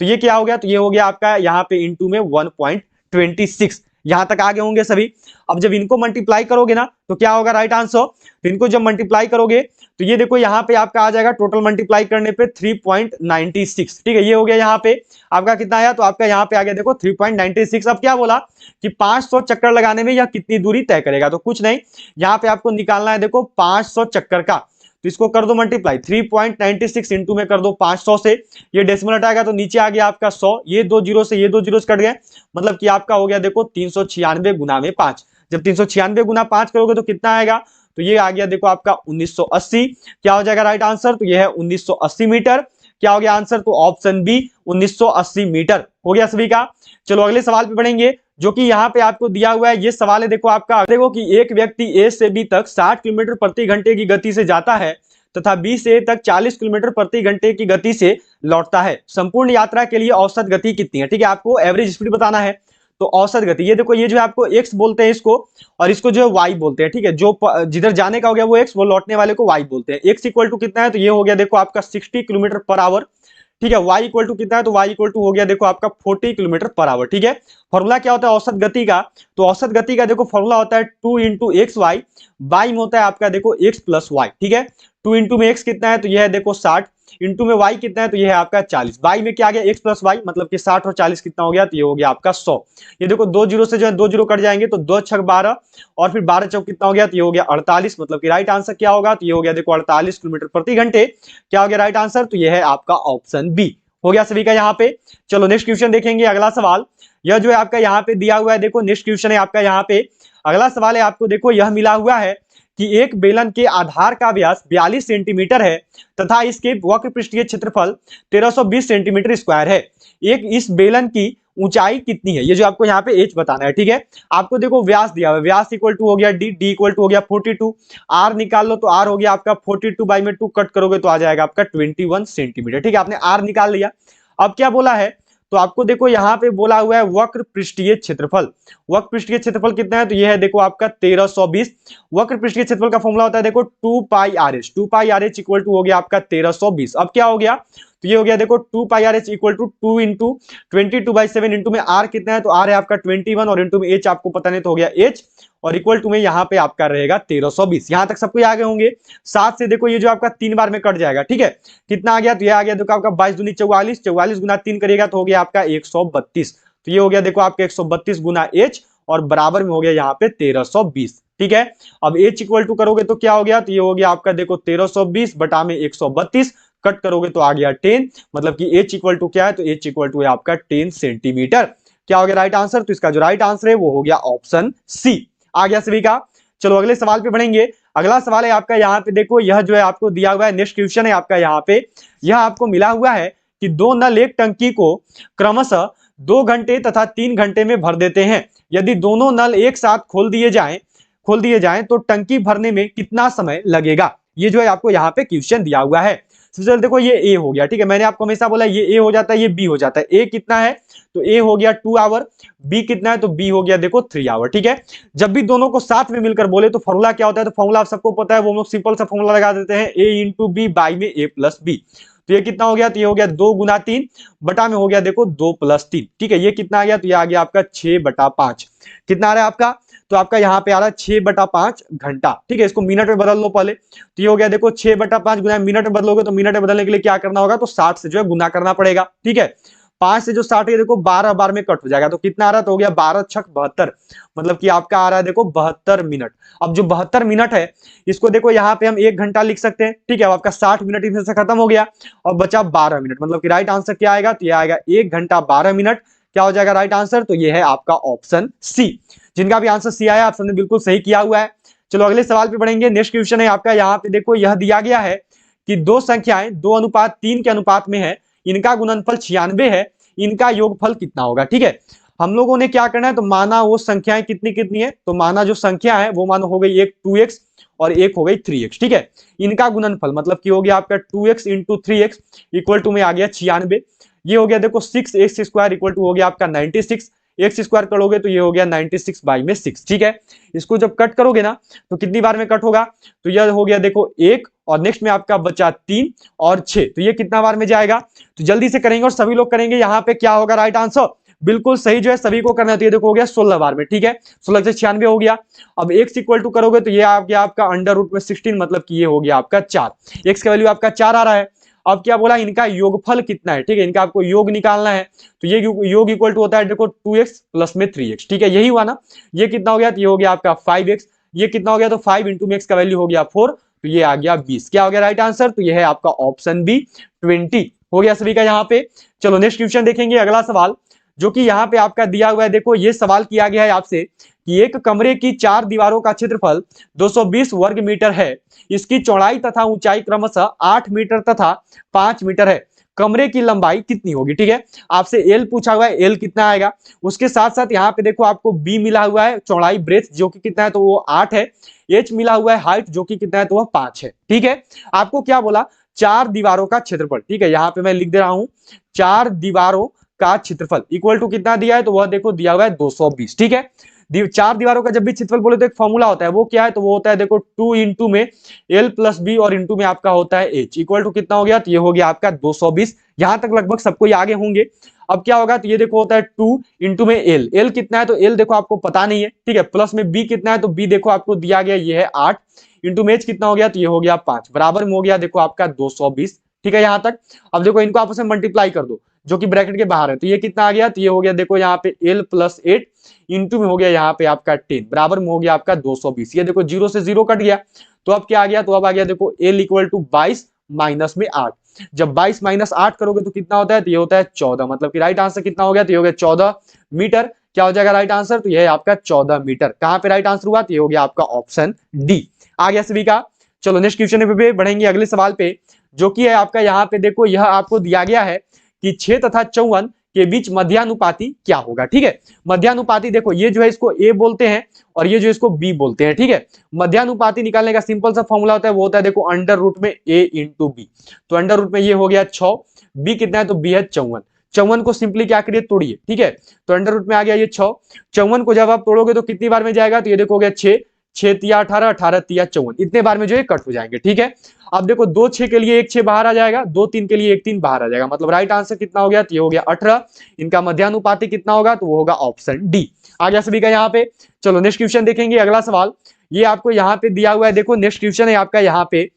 तो ये क्या हो गया, तो ये हो गया आपका यहाँ पे इंटू में 1.26। यहां तक आगे होंगे सभी। अब जब इनको मल्टीप्लाई करोगे ना तो क्या होगा राइट आंसर, तो इनको जब मल्टीप्लाई करोगे तो ये देखो यहाँ पे आपका आ जाएगा, टोटल मल्टीप्लाई करने पे 3.96। ठीक है, ये हो गया यहाँ पे आपका कितना आया, तो आपका यहाँ पे आ गया देखो 3.96। अब क्या बोला कि 500 चक्कर लगाने में यह कितनी दूरी तय करेगा, तो कुछ नहीं, यहाँ पे आपको निकालना है देखो 500 चक्कर का, तो इसको कर दो मल्टीप्लाई 3.96 इंटू में कर दो 500 से, ये डेसिमल हटाएगा तो नीचे आ गया आपका 100, ये 2 जीरो से ये 2 जीरो कट गए, मतलब कि आपका हो गया देखो 396 गुना में 5। जब 396 गुना 5 करोगे तो कितना आएगा, तो ये आ गया देखो आपका 1980। क्या हो जाएगा राइट आंसर, तो ये है 1980 मीटर। क्या हो गया आंसर, तो ऑप्शन बी 1980 मीटर हो गया सभी का। चलो अगले सवाल पे बढ़ेंगे, जो कि यहाँ पे आपको दिया हुआ है, ये सवाल है देखो आपका, देखो कि एक व्यक्ति ए से बी तक 60 किलोमीटर प्रति घंटे की गति से जाता है तथा बी से ए तक 40 किलोमीटर प्रति घंटे की गति से लौटता है। संपूर्ण यात्रा के लिए औसत गति कितनी है। ठीक है, आपको एवरेज स्पीड बताना है, तो औसत गति ये देखो, ये जो है आपको x बोलते हैं इसको, और इसको जो है y बोलते हैं। ठीक है, जो जिधर जाने का हो गया वो x, वो लौटने वाले को y बोलते हैं। x इक्वल टू कितना है, तो ये हो गया देखो आपका 60 किलोमीटर पर आवर। ठीक है। y इक्वल टू कितना है, तो y इक्वल टू हो गया देखो आपका 40 किलोमीटर पर आवर। ठीक है। फॉर्मूला क्या होता है औसत गति का, तो औसत गति का देखो फॉर्मूला होता है 2 इंटू एक्स वाई, बाई में होता है आपका देखो x प्लस वाई। ठीक है। 2 इंटू में x कितना है, तो यह है देखो 60, इंटू में y कितना है, तो यह है आपका 40, बाई में क्या आ गया x प्लस वाई, मतलब कि 60 और 40 कितना हो गया, तो ये हो गया आपका 100। ये देखो दो जीरो से जो है दो जीरो कट जाएंगे, तो 2 छक 12 और फिर 12 चौक कितना हो गया, तो ये हो गया 48, मतलब कि राइट आंसर क्या होगा, तो ये हो गया देखो 48 किलोमीटर प्रति घंटे। क्या हो गया राइट आंसर, तो ये है आपका ऑप्शन बी हो गया सभी का यहाँ पे। चलो नेक्स्ट क्वेश्चन देखेंगे, अगला सवाल यह जो है आपका यहाँ पे दिया हुआ है, देखो नेक्स्ट क्वेश्चन है आपका यहाँ पे, अगला सवाल है आपको देखो यह मिला हुआ है कि एक बेलन के आधार का व्यास 42 सेंटीमीटर है तथा इसके वक्र पृष्ठीय क्षेत्रफल 1320 सेंटीमीटर स्क्वायर है। एक इस बेलन की ऊंचाई कितनी है, ये जो आपको यहाँ पे एच बताना है। ठीक है। आपको देखो व्यास दिया हुआ है, व्यास इक्वल टू हो गया डी, डी इक्वल टू हो गया 42, आर निकाल लो तो आर हो गया आपका 42 बाई में 2 कट करोगे तो आ जाएगा आपका 21 सेंटीमीटर। ठीक है। आपने आर निकाल लिया। अब क्या बोला है, तो आपको देखो यहाँ पे बोला हुआ है वक्र पृष्ठीय क्षेत्रफल। वक्र पृष्ठीय क्षेत्रफल कितना है, तो ये है देखो आपका 1320। वक्र पृष्ठीय क्षेत्रफल का फॉर्मूला होता है देखो 2 pi R H, 2 pi R H equal to हो गया आपका 1320। अब क्या हो गया, तो ये हो गया देखो 2 pi R H equal to 2 into 22/7, into में आर कितना है, तो आर है आपका 21 और इंटू में एच आपको पता नहीं तो हो गया एच, और इक्वल टू में यहाँ पे आपका रहेगा 1320। यहां तक सबको आगे होंगे। 7 से देखो ये जो आपका 3 बार में कट जाएगा। ठीक है। कितना आ गया, तो ये आ गया देखो आपका 22 दूनी 44, 44 गुना 3 करेगा तो हो गया आपका 132। तो ये हो गया देखो आपका 132 गुना एच और बराबर में हो गया यहाँ पे 1320। ठीक है। अब एच इक्वल टू करोगे तो क्या हो गया, तो ये हो गया आपका देखो 1320 बटा में 132, कट करोगे तो आ गया 10, मतलब कि एच इक्वल टू क्या है, तो एच इक्वल टू है आपका 10 सेंटीमीटर। क्या हो गया राइट आंसर, तो इसका जो राइट आंसर है वो हो गया ऑप्शन सी। आ गया सभी का। चलो अगले सवाल पे बढ़ेंगे। अगला सवाल है आपका यहाँ पे देखो, यह जो है आपको दिया हुआ है, नेक्स्ट क्वेश्चन है आपका यहाँ पे, यह आपको मिला हुआ है कि दो नल एक टंकी को क्रमशः 2 घंटे तथा 3 घंटे में भर देते हैं। यदि दोनों नल एक साथ खोल दिए जाएं तो टंकी भरने में कितना समय लगेगा, ये जो है आपको यहाँ पे क्वेश्चन दिया हुआ है। सबसे देखो ये ए हो गया। ठीक है। मैंने आपको हमेशा बोला ये ए हो जाता है, ये बी हो जाता है। ए कितना है, तो ए हो गया 2 आवर, बी कितना है, तो बी हो गया देखो 3 आवर। ठीक है। जब भी दोनों को साथ में मिलकर बोले तो फॉर्मूला क्या होता है, तो फॉर्मूला आप सबको पता है, वो हम लोग सिंपल सा फॉर्मूला लगा देते हैं, ए इंटू बी बाई में ए प्लस बी। तो ये कितना हो गया, तो ये हो गया 2 गुना 3 बटा में हो गया देखो 2 प्लस 3। ठीक है। ये कितना आ गया, तो ये आ गया आपका 6 बटा 5। कितना आ रहा है आपका, तो आपका यहाँ पे आ रहा है 6 बटा 5 घंटा। ठीक है। इसको मिनट में बदल लो पहले, तो ये हो गया देखो 6 बटा 5 गुना मिनट में बदलोगे तो मिनट में बदलने के लिए क्या करना होगा, तो 60 से जो है गुना करना पड़ेगा। ठीक है। 5 से जो 60 है देखो 12 बार में कट हो जाएगा, तो कितना आ रहा है, तो हो गया 12 छक 72, मतलब कि आपका आ रहा है देखो 72 मिनट। अब जो 72 मिनट है इसको देखो यहाँ पे हम 1 घंटा लिख सकते हैं। ठीक है। अब आपका 60 मिनट इसमें से खत्म हो गया और बचा 12 मिनट, मतलब कि राइट आंसर क्या आएगा, तो ये आएगा 1 घंटा 12 मिनट। क्या हो जाएगा राइट आंसर, तो ये है आपका ऑप्शन सी। जिनका भी आंसर सी आया आप सबने बिल्कुल सही किया हुआ है। चलो अगले सवाल पे बढ़ेंगे। नेक्स्ट क्वेश्चन है आपका यहाँ पे देखो, यह दिया गया है कि दो संख्याएं 2:3 के अनुपात में है, इनका गुणनफल 96 है, इनका योगफल कितना होगा। ठीक है। हम लोगों ने क्या करना है, तो माना वो संख्याएं कितनी कितनी है, तो माना जो संख्या है वो मानो हो गई एक 2x और एक हो गई 3x। ठीक है। इनका गुणनफल मतलब कि हो गया आपका 2x into 3x equal to में आ गया 96। ये हो गया देखो 6x स्क्वायर इक्वल टू हो गया आपका 96, एक्स स्क्वायर करोगे तो ये हो गया 96 बाई में 6। ठीक है। इसको जब कट करोगे ना तो कितनी बार में कट होगा, तो यह हो गया देखो 1 और नेक्स्ट में आपका बचा 3 और 6, तो ये कितना बार में जाएगा, तो जल्दी से करेंगे और सभी लोग करेंगे। यहाँ पे क्या होगा राइट आंसर, बिल्कुल सही जो है सभी को करना है, तो ये देखो हो गया 16 बार में। ठीक है। 16 से 96 हो गया। अब x इक्वल टू करोगे तो ये आ गया आपका अंडर रूट में 16, मतलब कि ये हो गया आपका 4, x का वैल्यू आपका 4 आ रहा है। अब क्या बोला, इनका योगफल कितना है। ठीक है। इनका आपको योग निकालना है, तो ये योग इक्वल टू होता है देखो 2x प्लस में 3x। ठीक है। यही हुआ ना, ये कितना हो गया, तो ये हो गया आपका 5x, ये कितना हो गया, तो 5 इंटू में x का वैल्यू हो गया 4, तो ये आ गया 20। क्या हो गया राइट आंसर, तो ये है आपका ऑप्शन बी 20 हो गया सभी का यहाँ पे। चलो नेक्स्ट क्वेश्चन देखेंगे, अगला सवाल जो कि यहाँ पे आपका दिया हुआ है। देखो ये सवाल किया गया है आपसे कि एक कमरे की 4 दीवारों का क्षेत्रफल 220 वर्ग मीटर है, इसकी चौड़ाई तथा ऊंचाई क्रमशः 8 मीटर तथा 5 मीटर है, कमरे की लंबाई कितनी होगी। ठीक है। आपसे एल पूछा हुआ है, एल कितना आएगा, उसके साथ साथ यहाँ पे देखो आपको बी मिला हुआ है चौड़ाई ब्रेथ जो कि कितना है, तो वो 8 है, एच मिला हुआ है हाइट जो कि कितना है, तो वह 5 है। ठीक है। आपको क्या बोला, 4 दीवारों का क्षेत्रफल। ठीक है। यहाँ पे मैं लिख दे रहा हूं 4 दीवारों का क्षेत्रफल इक्वल टू कितना दिया है, तो वह देखो दिया हुआ है 220। ठीक है। चार दीवारों का जब भी क्षेत्रफल बोले तो एक फॉर्मूला होता है, वो क्या है, तो वो होता है देखो 2 इंटू में L प्लस बी और इंटू में आपका होता है H इक्वल टू कितना हो गया, तो ये हो गया आपका 220। यहां तक लगभग सबको आगे होंगे। अब क्या होगा, तो ये देखो होता है 2 इंटू में L कितना है, तो L देखो आपको पता नहीं है, ठीक है। प्लस में B कितना है, तो B देखो आपको दिया गया ये है 8 इंटू में H कितना हो गया, तो ये हो गया 5 बराबर में हो गया देखो आपका 220, ठीक है यहां तक। अब देखो इनको आपस में मल्टीप्लाई कर दो जो कि ब्रैकेट के बाहर है, तो ये कितना आ गया, तो ये हो गया देखो यहाँ पे L प्लस 8 इंटू में हो गया यहाँ पे आपका 10 बराबर में हो गया आपका 220। ये देखो 0 से 0 कट गया, तो अब क्या आ गया, तो अब आ गया देखो L इक्वल टू 22 माइनस में 8। जब 22 माइनस 8 करोगे तो कितना होता है, तो ये होता है 14। मतलब कि राइट आंसर कितना हो गया, तो ये हो गया 14 मीटर। क्या हो जाएगा राइट आंसर, तो ये है आपका 14 मीटर। कहां पे राइट आंसर हुआ, तो ये हो गया आपका ऑप्शन डी। आ गया सभी का। चलो नेक्स्ट क्वेश्चन पे बढ़ेंगे अगले सवाल पे, जो कि है आपका यहाँ पे देखो, यह आपको दिया गया है कि 6 तथा 54 के बीच मध्यानुपाती क्या होगा, ठीक है। मध्यानुपाती देखो ये जो है इसको ए बोलते हैं और ये जो इसको बी बोलते हैं, ठीक है। मध्यानुपाती निकालने का सिंपल सा फॉर्मूला होता है, वो होता है देखो अंडर रूट में ए इंटू बी। तो अंडर रूट में ये हो गया 6, बी कितना है, तो बी है 54। 54 को सिंपली क्या करिए, तोड़िए, ठीक है। तो अंडर रूट में आ गया ये 6, 54 को जब आप तोड़ोगे तो कितनी बार में जाएगा, तो ये देखो हो गया 6, 6 तिया 18, 18 तिया 54, इतने बार में जो है कट हो जाएंगे, ठीक है। अब देखो 2 6 के लिए 1 6 बाहर आ जाएगा, 2 3 के लिए 1 3 बाहर आ जाएगा, मतलब राइट आंसर कितना हो गया, तो ये हो गया 18। इनका मध्यानुपाती कितना होगा, तो वो होगा ऑप्शन डी। आ गया सभी का यहाँ पे। चलो नेक्स्ट क्वेश्चन देखेंगे अगला सवाल। ये आपको यहाँ पे दिया हुआ है, देखो नेक्स्ट क्वेश्चन है आपका यहाँ पे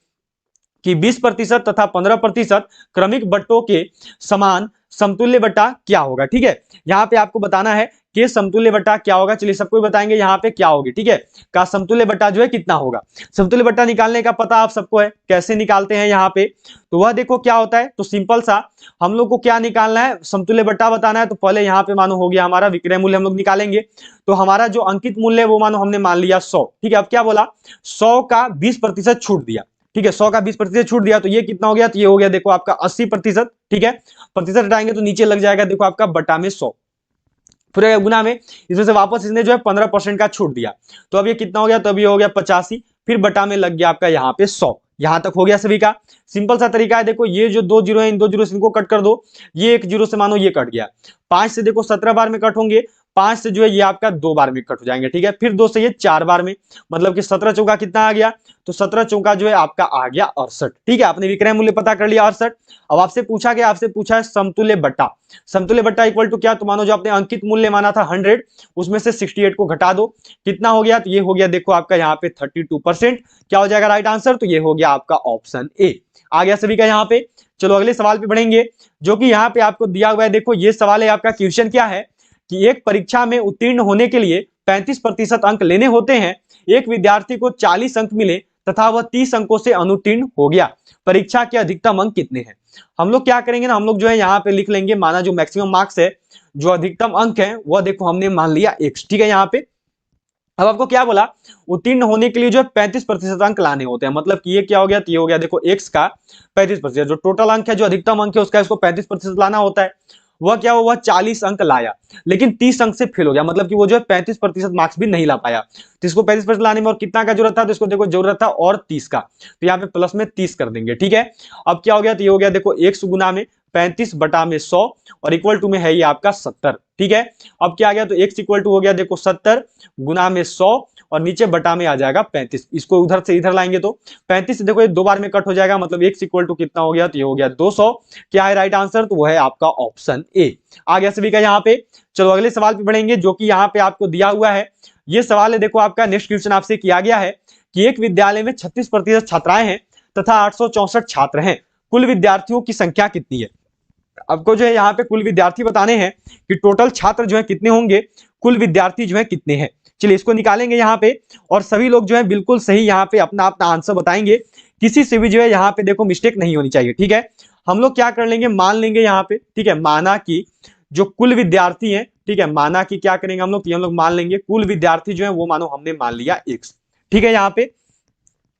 कि 20% तथा 15% क्रमिक बट्टों के समान समतुल्य बट्टा क्या होगा, ठीक है। यहाँ पे आपको बताना है कि समतुल्य बट्टा क्या होगा। चलिए सबको बताएंगे यहाँ पे क्या होगी, ठीक है। का समतुल्य बट्टा जो है कितना होगा। समतुल्य बट्टा निकालने का पता आप सबको है, कैसे निकालते हैं यहाँ पे, तो वह देखो क्या होता है। तो सिंपल सा हम लोग को क्या निकालना है, समतुल्य बट्टा बताना है। तो पहले यहाँ पे मानो हो गया हमारा विक्रय मूल्य हम लोग निकालेंगे। तो हमारा जो अंकित मूल्य है वो मानो हमने मान लिया 100, ठीक है। अब क्या बोला, 100 का 20% छूट दिया, ठीक है। 100 का 20% छूट दिया, तो ये कितना हो गया, तो ये हो गया देखो आपका 80%, ठीक है। प्रतिशत हटाएंगे तो नीचे लग जाएगा देखो आपका बटा में 100, फिर गुना में इसमें से वापस इसने जो है 15% का छूट दिया, तो अब ये कितना हो गया, तो अब ये हो गया 85, फिर बटा में लग गया आपका यहाँ पे 100। यहां तक हो गया सभी का। सिंपल सा तरीका है, देखो ये जो 2 जीरो है, इन 2 जीरो से इनको कट कर दो, ये 1 जीरो से मानो ये कट गया, 5 से देखो 17 बार में कट होंगे, 5 से जो है ये आपका 2 बार में कट हो जाएंगे, ठीक है। फिर 2 से ये 4 बार में, मतलब कि 17 चौका कितना आ गया, तो 17 चौका जो है आपका आ गया 68, ठीक है। आपने विक्रय मूल्य पता कर लिया 68। अब आपसे पूछा गया, आपसे पूछा है समतुल्य बट्टा। समतुल्य बट्टा इक्वल टू क्या, तो मानो जो आपने अंकित मूल्य माना था 100, उसमें से 68 को घटा दो, कितना हो गया, तो ये हो गया देखो आपका यहाँ पे 32%। क्या हो जाएगा राइट आंसर, तो ये हो गया आपका ऑप्शन ए। आ गया सभी का यहाँ पे। चलो अगले सवाल पे बढ़ेंगे, जो कि यहाँ पे आपको दिया हुआ है। देखो ये सवाल है आपका, क्वेश्चन क्या है कि एक परीक्षा में उत्तीर्ण होने के लिए 35% अंक लेने होते हैं। एक विद्यार्थी को 40 अंक मिले तथा वह 30 अंकों से अनुत्तीर्ण हो गया, परीक्षा के अधिकतम अंक कितने हैं। हम लोग क्या करेंगे ना, हम लोग जो है यहाँ पे लिख लेंगे, माना जो मैक्सिमम मार्क्स है, जो अधिकतम अंक है वह देखो हमने मान लिया x, ठीक है। यहाँ पे अब आपको क्या बोला, उत्तीर्ण होने के लिए जो है 35% अंक लाने होते हैं, मतलब कि ये क्या हो गया, तो ये हो गया देखो x का 35%, जो टोटल अंक है, जो अधिकतम अंक है उसका इसको 35% लाना होता है। वह क्या हुआ, 40 अंक लाया, लेकिन 30 अंक से फेल हो गया, मतलब कि वो जो है 35% मार्क्स भी नहीं ला पाया। तो इसको 35% लाने में और कितना का जरूरत था, तो इसको देखो जरूरत था और 30 का, तो यहाँ पे प्लस में 30 कर देंगे, ठीक है। अब क्या हो गया, तो ये हो गया देखो 1 गुना में 35 बटा में 100 और इक्वल टू में है ये आपका 70, ठीक है। अब क्या आ गया, तो x इक्वल टू हो गया देखो 70 गुना में 100 और नीचे बटा में आ जाएगा 35। इसको उधर से इधर लाएंगे तो 35 से देखो ये 2 बार में कट हो जाएगा, मतलब x इक्वल टू कितना हो गया, तो ये हो गया 200। क्या है राइट आंसर, तो वो है आपका ऑप्शन ए। आ गया सभी का यहाँ पे। चलो अगले सवाल पे बढ़ेंगे, जो कि यहाँ पे आपको दिया हुआ है। ये सवाल है देखो आपका, नेक्स्ट क्वेश्चन आपसे किया गया है कि एक विद्यालय में 36% छात्राएं हैं तथा 864 छात्र हैं, कुल विद्यार्थियों की संख्या कितनी है। आपको जो है यहाँ पे कुल विद्यार्थी बताने हैं कि टोटल छात्र जो है कितने होंगे, कुल विद्यार्थी जो है कितने हैं। चलिए इसको निकालेंगे यहाँ पे, और सभी लोग जो है बिल्कुल सही यहाँ पे अपना अपना आंसर बताएंगे, किसी से भी जो है यहाँ पे देखो मिस्टेक नहीं होनी चाहिए, ठीक है। हम लोग क्या कर लेंगे, मान लेंगे यहाँ पे, ठीक है, माना कि जो कुल विद्यार्थी है, ठीक है, माना कि क्या करेंगे हम लोग, हम लोग मान लेंगे कुल विद्यार्थी जो है वो मानो हमने मान लिया x, ठीक है। यहाँ पे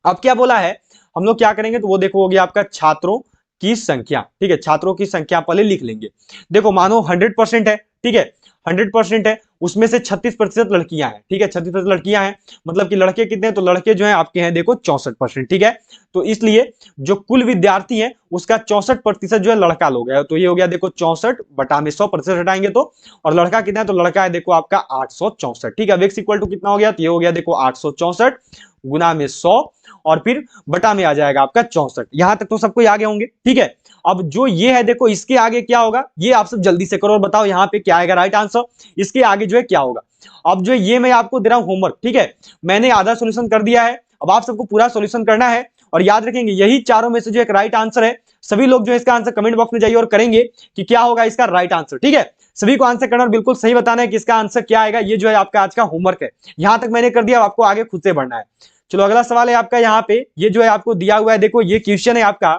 अब क्या बोला है, हम लोग क्या करेंगे, तो वो देखो हो गया आपका छात्रों की संख्या, ठीक है। छात्रों की संख्या पहले लिख लेंगे। देखो मानो 100% है, ठीक है। 100% है, उसमें से 36% लड़कियां हैं, ठीक है, 36% लड़कियां हैं, मतलब कि लड़के कितने हैं, तो लड़के जो हैं आपके हैं देखो 64%, ठीक है। तो इसलिए जो कुल विद्यार्थी हैं उसका 64% जो है लड़का लोग है, तो ये हो गया देखो 64 बटा में 100% हटाएंगे तो, और लड़का कितना है, तो लड़का है देखो आपका 864, ठीक है। x इक्वल टू कितना हो गया, तो ये हो गया देखो 864 गुना में 100 और फिर बटा में आ जाएगा आपका 64। यहां तक तो सबको आगे होंगे, ठीक है। अब जो ये है देखो इसके आगे क्या होगा, ये आप सब जल्दी से करो और बताओ यहाँ पे क्या आएगा राइट आंसर, इसके आगे जो है क्या होगा। अब जो ये मैं आपको दे रहा हूं होमवर्क, ठीक है, मैंने आधा सॉल्यूशन कर दिया है, अब आप सबको पूरा सॉल्यूशन करना है और याद रखेंगे यही चारों में से जो एक राइट आंसर है। सभी लोग जो इसका आंसर कमेंट बॉक्स में जाइए और करेंगे कि क्या होगा इसका राइट आंसर, ठीक है। सभी को आंसर करना और बिल्कुल सही बताना है कि इसका आंसर क्या आएगा। ये जो है आपका आज का होमवर्क है, यहां तक मैंने कर दिया, आपको आगे खुद से बढ़ना है। चलो अगला सवाल है आपका यहाँ पे, ये जो है आपको दिया हुआ है, देखो ये क्वेश्चन है आपका,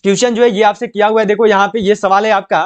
क्वेश्चन जो है ये आपसे किया हुआ है, देखो यहाँ पे ये सवाल है आपका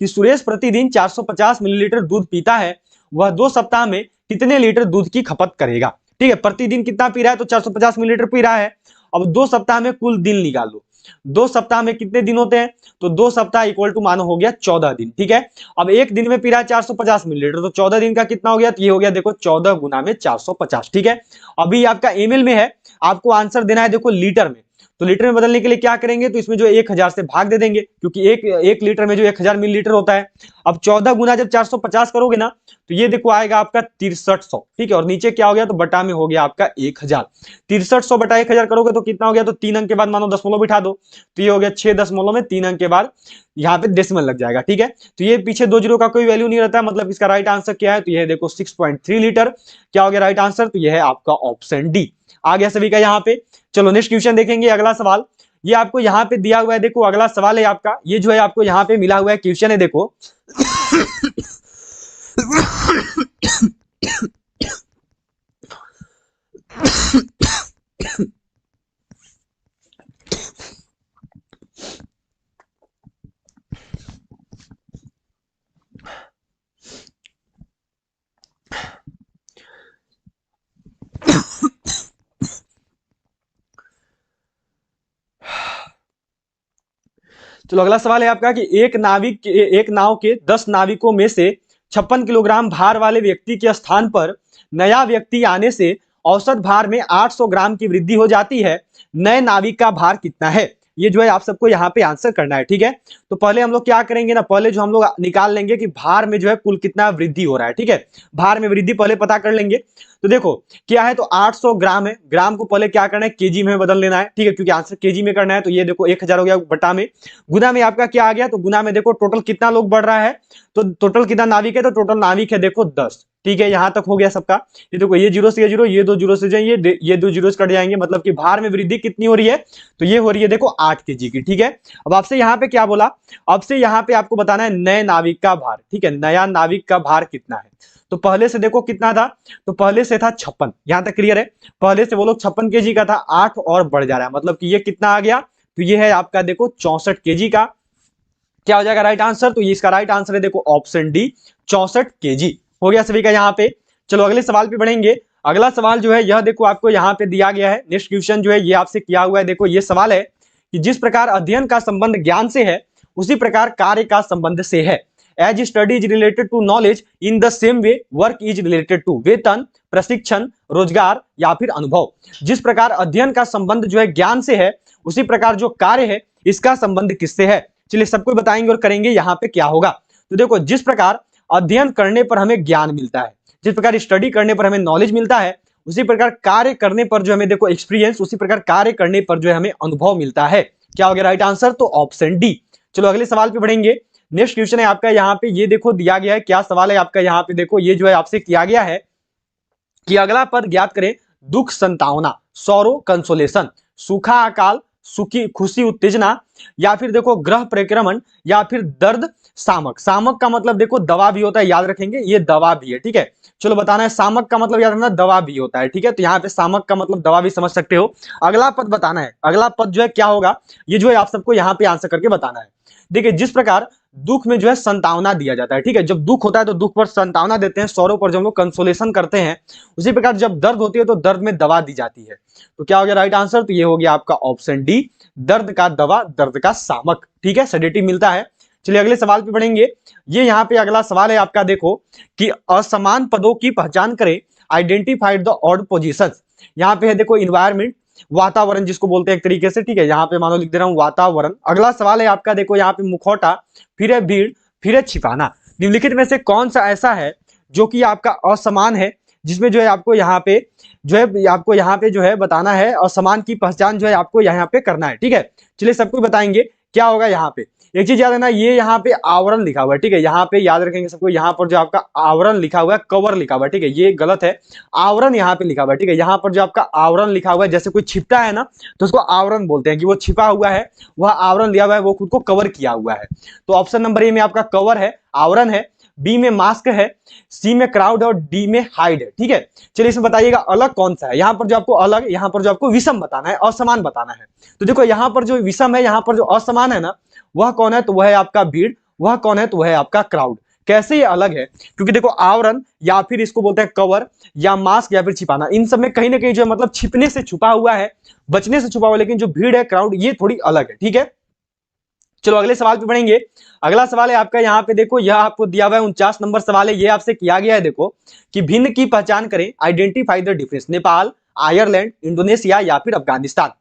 कि सुरेश प्रतिदिन 450 मिलीलीटर दूध पीता है, वह 2 सप्ताह में कितने लीटर दूध की खपत करेगा, ठीक है। प्रतिदिन कितना पी रहा है, तो 450 मिलीलीटर पी रहा है। अब 2 सप्ताह में कुल दिन निकालो, 2 सप्ताह में कितने दिन होते हैं, तो 2 सप्ताह इक्वल टू मानो हो गया 14 दिन, ठीक है। अब एक दिन में पी रहा है 450 मिलीलीटर, तो 14 दिन का कितना हो गया, तो ये हो गया देखो 14 गुना में 450, ठीक है। अभी आपका एमएल में है, आपको आंसर देना है देखो लीटर में, तो लीटर में बदलने के लिए क्या करेंगे, तो इसमें जो 1000 से भाग दे देंगे, क्योंकि एक लीटर में जो 1000 मिलीलीटर होता है। अब 14 गुना जब 450 करोगे ना, तो ये देखो आएगा आपका 6300, ठीक है, और नीचे क्या हो गया, तो बटा में हो गया आपका 1000। 6300 बटा 1000 करोगे तो कितना हो गया, तो 3 अंक के बाद मानो दशमलव बिठा दो, तो ये हो गया 6 दशमलव में 3 अंक के बाद यहाँ पे डेसिमल लग जाएगा, ठीक है। तो ये पीछे 2 जीरो का कोई वैल्यू नहीं रहता, मतलब इसका राइट आंसर क्या है, तो ये देखो 6.3 लीटर। क्या हो गया राइट आंसर, तो यह है आपका ऑप्शन डी आ गया सभी का यहाँ पे। चलो नेक्स्ट क्वेश्चन देखेंगे, अगला सवाल ये आपको यहाँ पे दिया हुआ है, देखो अगला सवाल है आपका, ये जो है आपको यहाँ पे मिला हुआ है क्वेश्चन है, देखो चलो अगला सवाल है आपका कि एक नाव के 10 नाविकों में से 56 किलोग्राम भार वाले व्यक्ति के स्थान पर नया व्यक्ति आने से औसत भार में 800 ग्राम की वृद्धि हो जाती है, नए नाविक का भार कितना है, ये जो है आप सबको यहाँ पे आंसर करना है, ठीक है। तो पहले हम लोग क्या करेंगे ना, पहले जो हम लोग निकाल लेंगे कि भार में जो है कुल कितना वृद्धि हो रहा है, ठीक है। भार में वृद्धि पहले पता कर लेंगे, तो देखो क्या है, तो 800 ग्राम है, ग्राम को पहले क्या करना है, केजी में बदल लेना है, ठीक है, क्योंकि आंसर केजी में करना है। तो ये देखो 1000 हो गया, बटा में गुना में आपका क्या आ गया, तो गुना में देखो टोटल कितना लोग बढ़ रहा है, तो टोटल कितना नाविक है, तो टोटल नाविक है देखो 10, ठीक है। यहां तक हो गया सबका। ये देखो ये जीरो से ये जीरो, ये 2 जीरो से जाएंगे, ये 2 जीरो से कट जाएंगे, मतलब कि भार में वृद्धि कितनी हो रही है, तो ये हो रही है देखो 8 केजी की, ठीक है। अब आपसे यहाँ पे क्या बोला, अब से यहाँ पे आपको बताना है नए नाविक का भार, ठीक है, नया नाविक का भार कितना है। तो पहले से देखो कितना था, तो पहले से था 56, यहां तक क्लियर है, पहले से वो लोग 56 केजी का था, 8 और बढ़ जा रहा है, मतलब कि ये कितना आ गया, तो ये है आपका देखो 64 केजी का। क्या हो जाएगा राइट आंसर, तो ये इसका राइट आंसर है देखो ऑप्शन डी 64 केजी हो गया सभी का यहाँ पे। चलो अगले सवाल पे बढ़ेंगे, अगला सवाल जो है यह देखो आपको यहाँ पे दिया गया है, नेक्स्ट क्वेश्चन जो है ये आपसे किया हुआ है, देखो ये सवाल है कि जिस प्रकार अध्ययन का संबंध ज्ञान से है उसी प्रकार कार्य का संबंध से है। As study is related to knowledge in the same way work is related to वेतन, प्रशिक्षण, रोजगार या फिर अनुभव। जिस प्रकार अध्ययन का संबंध जो है ज्ञान से है उसी प्रकार जो कार्य है इसका संबंध किससे है। चलिए सबको बताएंगे और करेंगे यहाँ पे क्या होगा। तो देखो जिस प्रकार अध्ययन करने पर हमें ज्ञान मिलता है, जिस प्रकार स्टडी करने पर हमें नॉलेज मिलता है, उसी प्रकार कार्य करने पर जो हमें देखो एक्सपीरियंस, उसी प्रकार कार्य करने पर जो है हमें अनुभव मिलता है। क्या हो गया राइट आंसर, तो ऑप्शन डी। चलो अगले सवाल पे बढ़ेंगे, नेक्स्ट क्वेश्चन है आपका यहाँ पे, ये देखो दिया गया है, क्या सवाल है आपका यहाँ पे, देखो ये जो है आपसे किया गया है कि अगला पद ज्ञात करें, दुख संतावना, सौरो कंसोलेशन, सूखा अकाल, सुखी खुशी उत्तेजना, या फिर देखो ग्रह परिक्रमण, या फिर दर्द सामक। सामक का मतलब देखो दवा भी होता है, याद रखेंगे ये दवा भी है, ठीक है। चलो बताना है, सामक का मतलब याद रखना दवा भी होता है, ठीक है। तो यहाँ पे सामक का मतलब दवा भी समझ सकते हो। अगला पद बताना है, अगला पद जो है क्या होगा, ये जो है आप सबको यहाँ पे आंसर करके बताना है। देखिए जिस प्रकार दुख में जो है संतावना दिया जाता है, ठीक है, जब दुख होता है तो दुख पर संतावना देते हैं, सौरों पर जब हम लोग कंसोलेशन करते हैं, उसी प्रकार जब दर्द होती है तो दर्द में दवा दी जाती है। तो क्या हो गया राइट आंसर, तो ये हो गया आपका ऑप्शन डी, दर्द का दवा, दर्द का सामक, ठीक है, सेडेटिव मिलता है। चलिए अगले सवाल पे बढ़ेंगे। ये यहाँ पे अगला सवाल है आपका, देखो कि असमान पदों की पहचान करें, आइडेंटिफाइड द ऑड पोजीशंस। यहाँ पे है देखो इन्वायरमेंट, वातावरण जिसको बोलते हैं एक तरीके से, ठीक है, यहाँ पे मानो लिख दे रहा हूँ वातावरण। अगला सवाल है आपका देखो यहाँ पे मुखौटा, फिर है भीड़, फिर है छिपाना। निम्नलिखित में से कौन सा ऐसा है जो कि आपका असमान है, जिसमें जो है आपको यहाँ पे जो है बताना है, असमान की पहचान जो है आपको यहाँ पे करना है, ठीक है। चलिए सब कुछ बताएंगे क्या होगा यहाँ पे। एक चीज याद है ना, ये यहाँ पे आवरण लिखा हुआ है, ठीक है, यहाँ पे याद रखेंगे सबको, यहाँ पर जो आपका आवरण लिखा हुआ है, कवर लिखा हुआ है, ठीक है, ये गलत है, आवरण यहाँ पे लिखा हुआ है, ठीक है। यहाँ पर जो आपका आवरण लिखा हुआ है, जैसे कोई छिपता है ना तो उसको आवरण बोलते हैं, कि वो छिपा हुआ है, वह आवरण लिया हुआ है, वो खुद को कवर किया हुआ है। तो ऑप्शन नंबर ए में आपका कवर है, आवरण है, बी में मास्क है, सी में क्राउड और डी में हाइड है, ठीक है। चलिए इसमें बताइएगा अलग कौन सा है। यहाँ पर जो आपको अलग, यहाँ पर जो आपको विषम बताना है, असमान बताना है। तो देखो यहाँ पर जो विषम है, यहाँ पर जो असमान है ना, वह कौन है, तो वह है आपका भीड़, वह कौन है, तो वह है आपका क्राउड। कैसे ये अलग है, क्योंकि देखो आवरण या फिर इसको बोलते हैं कवर या मास्क या फिर छिपाना, इन सब में कहीं ना कहीं जो है मतलब छिपने से छुपा हुआ है, बचने से छुपा हुआ है, लेकिन जो भीड़ है, क्राउड, ये थोड़ी अलग है, ठीक है। चलो अगले सवाल पे बढ़ेंगे। अगला सवाल है आपका यहाँ पे देखो, यह आपको दिया हुआ है 49 नंबर सवाल है, ये आपसे किया गया है देखो कि भिन्न की पहचान करें, identify the difference, Nepal, Ireland, Indonesia या फिर अफगानिस्तान।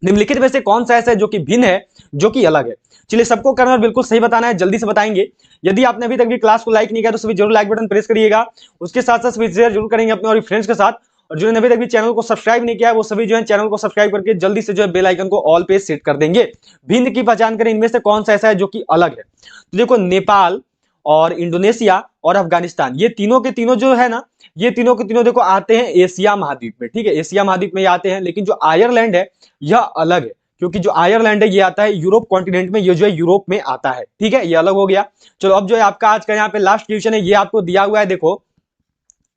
निम्नलिखित में से कौन सा ऐसा है जो कि भिन्न है, जो कि अलग है। चलिए सबको करना और बिल्कुल सही बताना है, जल्दी से बताएंगे। यदि आपने अभी तक भी क्लास को लाइक नहीं किया तो सभी जरूर लाइक बटन प्रेस करिएगा, उसके साथ साथ सभी शेयर जरूर करेंगे अपने और फ्रेंड्स के साथ, और जिन्होंने अभी तक भी चैनल को सब्सक्राइब नहीं किया है वो सभी जो है चैनल को सब्सक्राइब करके जल्दी से जो है बेल आइकन को ऑल पे सेट कर देंगे। भिन्न की पहचान करें, इनमें से कौन सा ऐसा है जो कि अलग है। तो देखो नेपाल और इंडोनेशिया और अफगानिस्तान, ये तीनों के तीनों जो है ना, ये तीनों के तीनों देखो आते हैं एशिया महाद्वीप में, ठीक है, एशिया महाद्वीप में ये आते हैं। लेकिन जो आयरलैंड है यह अलग है, क्योंकि जो आयरलैंड है ये आता है यूरोप कॉन्टिनेंट में, ये जो है यूरोप में आता है, ठीक है, ये अलग हो गया। चलो अब जो है आपका आज का यहाँ पे लास्ट क्वेश्चन है, ये आपको दिया हुआ है देखो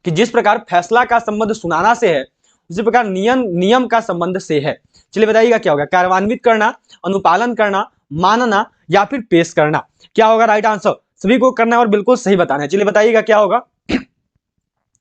कि जिस प्रकार फैसला का संबंध सुनाना से है, उसी प्रकार नियम का संबंध से है। चलिए बताइएगा क्या होगा, कार्यान्वित करना, अनुपालन करना, मानना या फिर पेश करना, क्या होगा राइट आंसर। सभी को करना है और बिल्कुल सही बताना है। चलिए बताइएगा क्या होगा।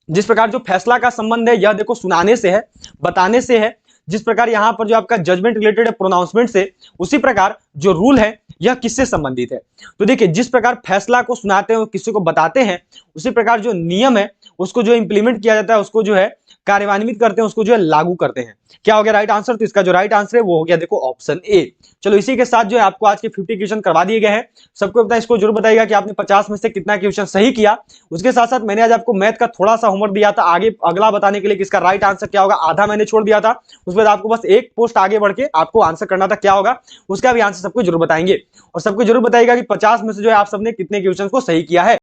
जिस प्रकार जो फैसला का संबंध है यह देखो सुनाने से है, बताने से है। जिस प्रकार यहां पर जो आपका जजमेंट रिलेटेड है प्रोनाउंसमेंट से, उसी प्रकार जो रूल है यह किससे संबंधित है। तो देखिए जिस प्रकार फैसला को सुनाते हैं, किसी को बताते हैं, उसी प्रकार जो नियम है उसको जो इंप्लीमेंट किया जाता है, उसको जो है कार्यान्वित करते हैं, उसको जो है लागू करते हैं। क्या हो गया राइट आंसर, तो इसका जो राइट आंसर है वो हो गया देखो ऑप्शन ए। चलो इसी के साथ जो है आपको आज के 50 क्वेश्चन करवा दिए गए हैं। सबको पता है, इसको जरूर बताइएगा कि आपने 50 में से कितना क्वेश्चन सही किया। उसके साथ साथ मैंने आज आपको मैथ का थोड़ा सा होमवर्क दिया था आगे अगला बताने के लिए कि इसका राइट आंसर क्या होगा, आधा मैंने छोड़ दिया था। उसके बाद आपको बस एक पोस्ट आगे बढ़ के आपको आंसर करना था क्या होगा, उसका भी आंसर सबको जरूर बताएंगे। और सबको जरूर बताइएगा कि 50 में से जो है आप सबने कितने क्वेश्चन को सही किया है।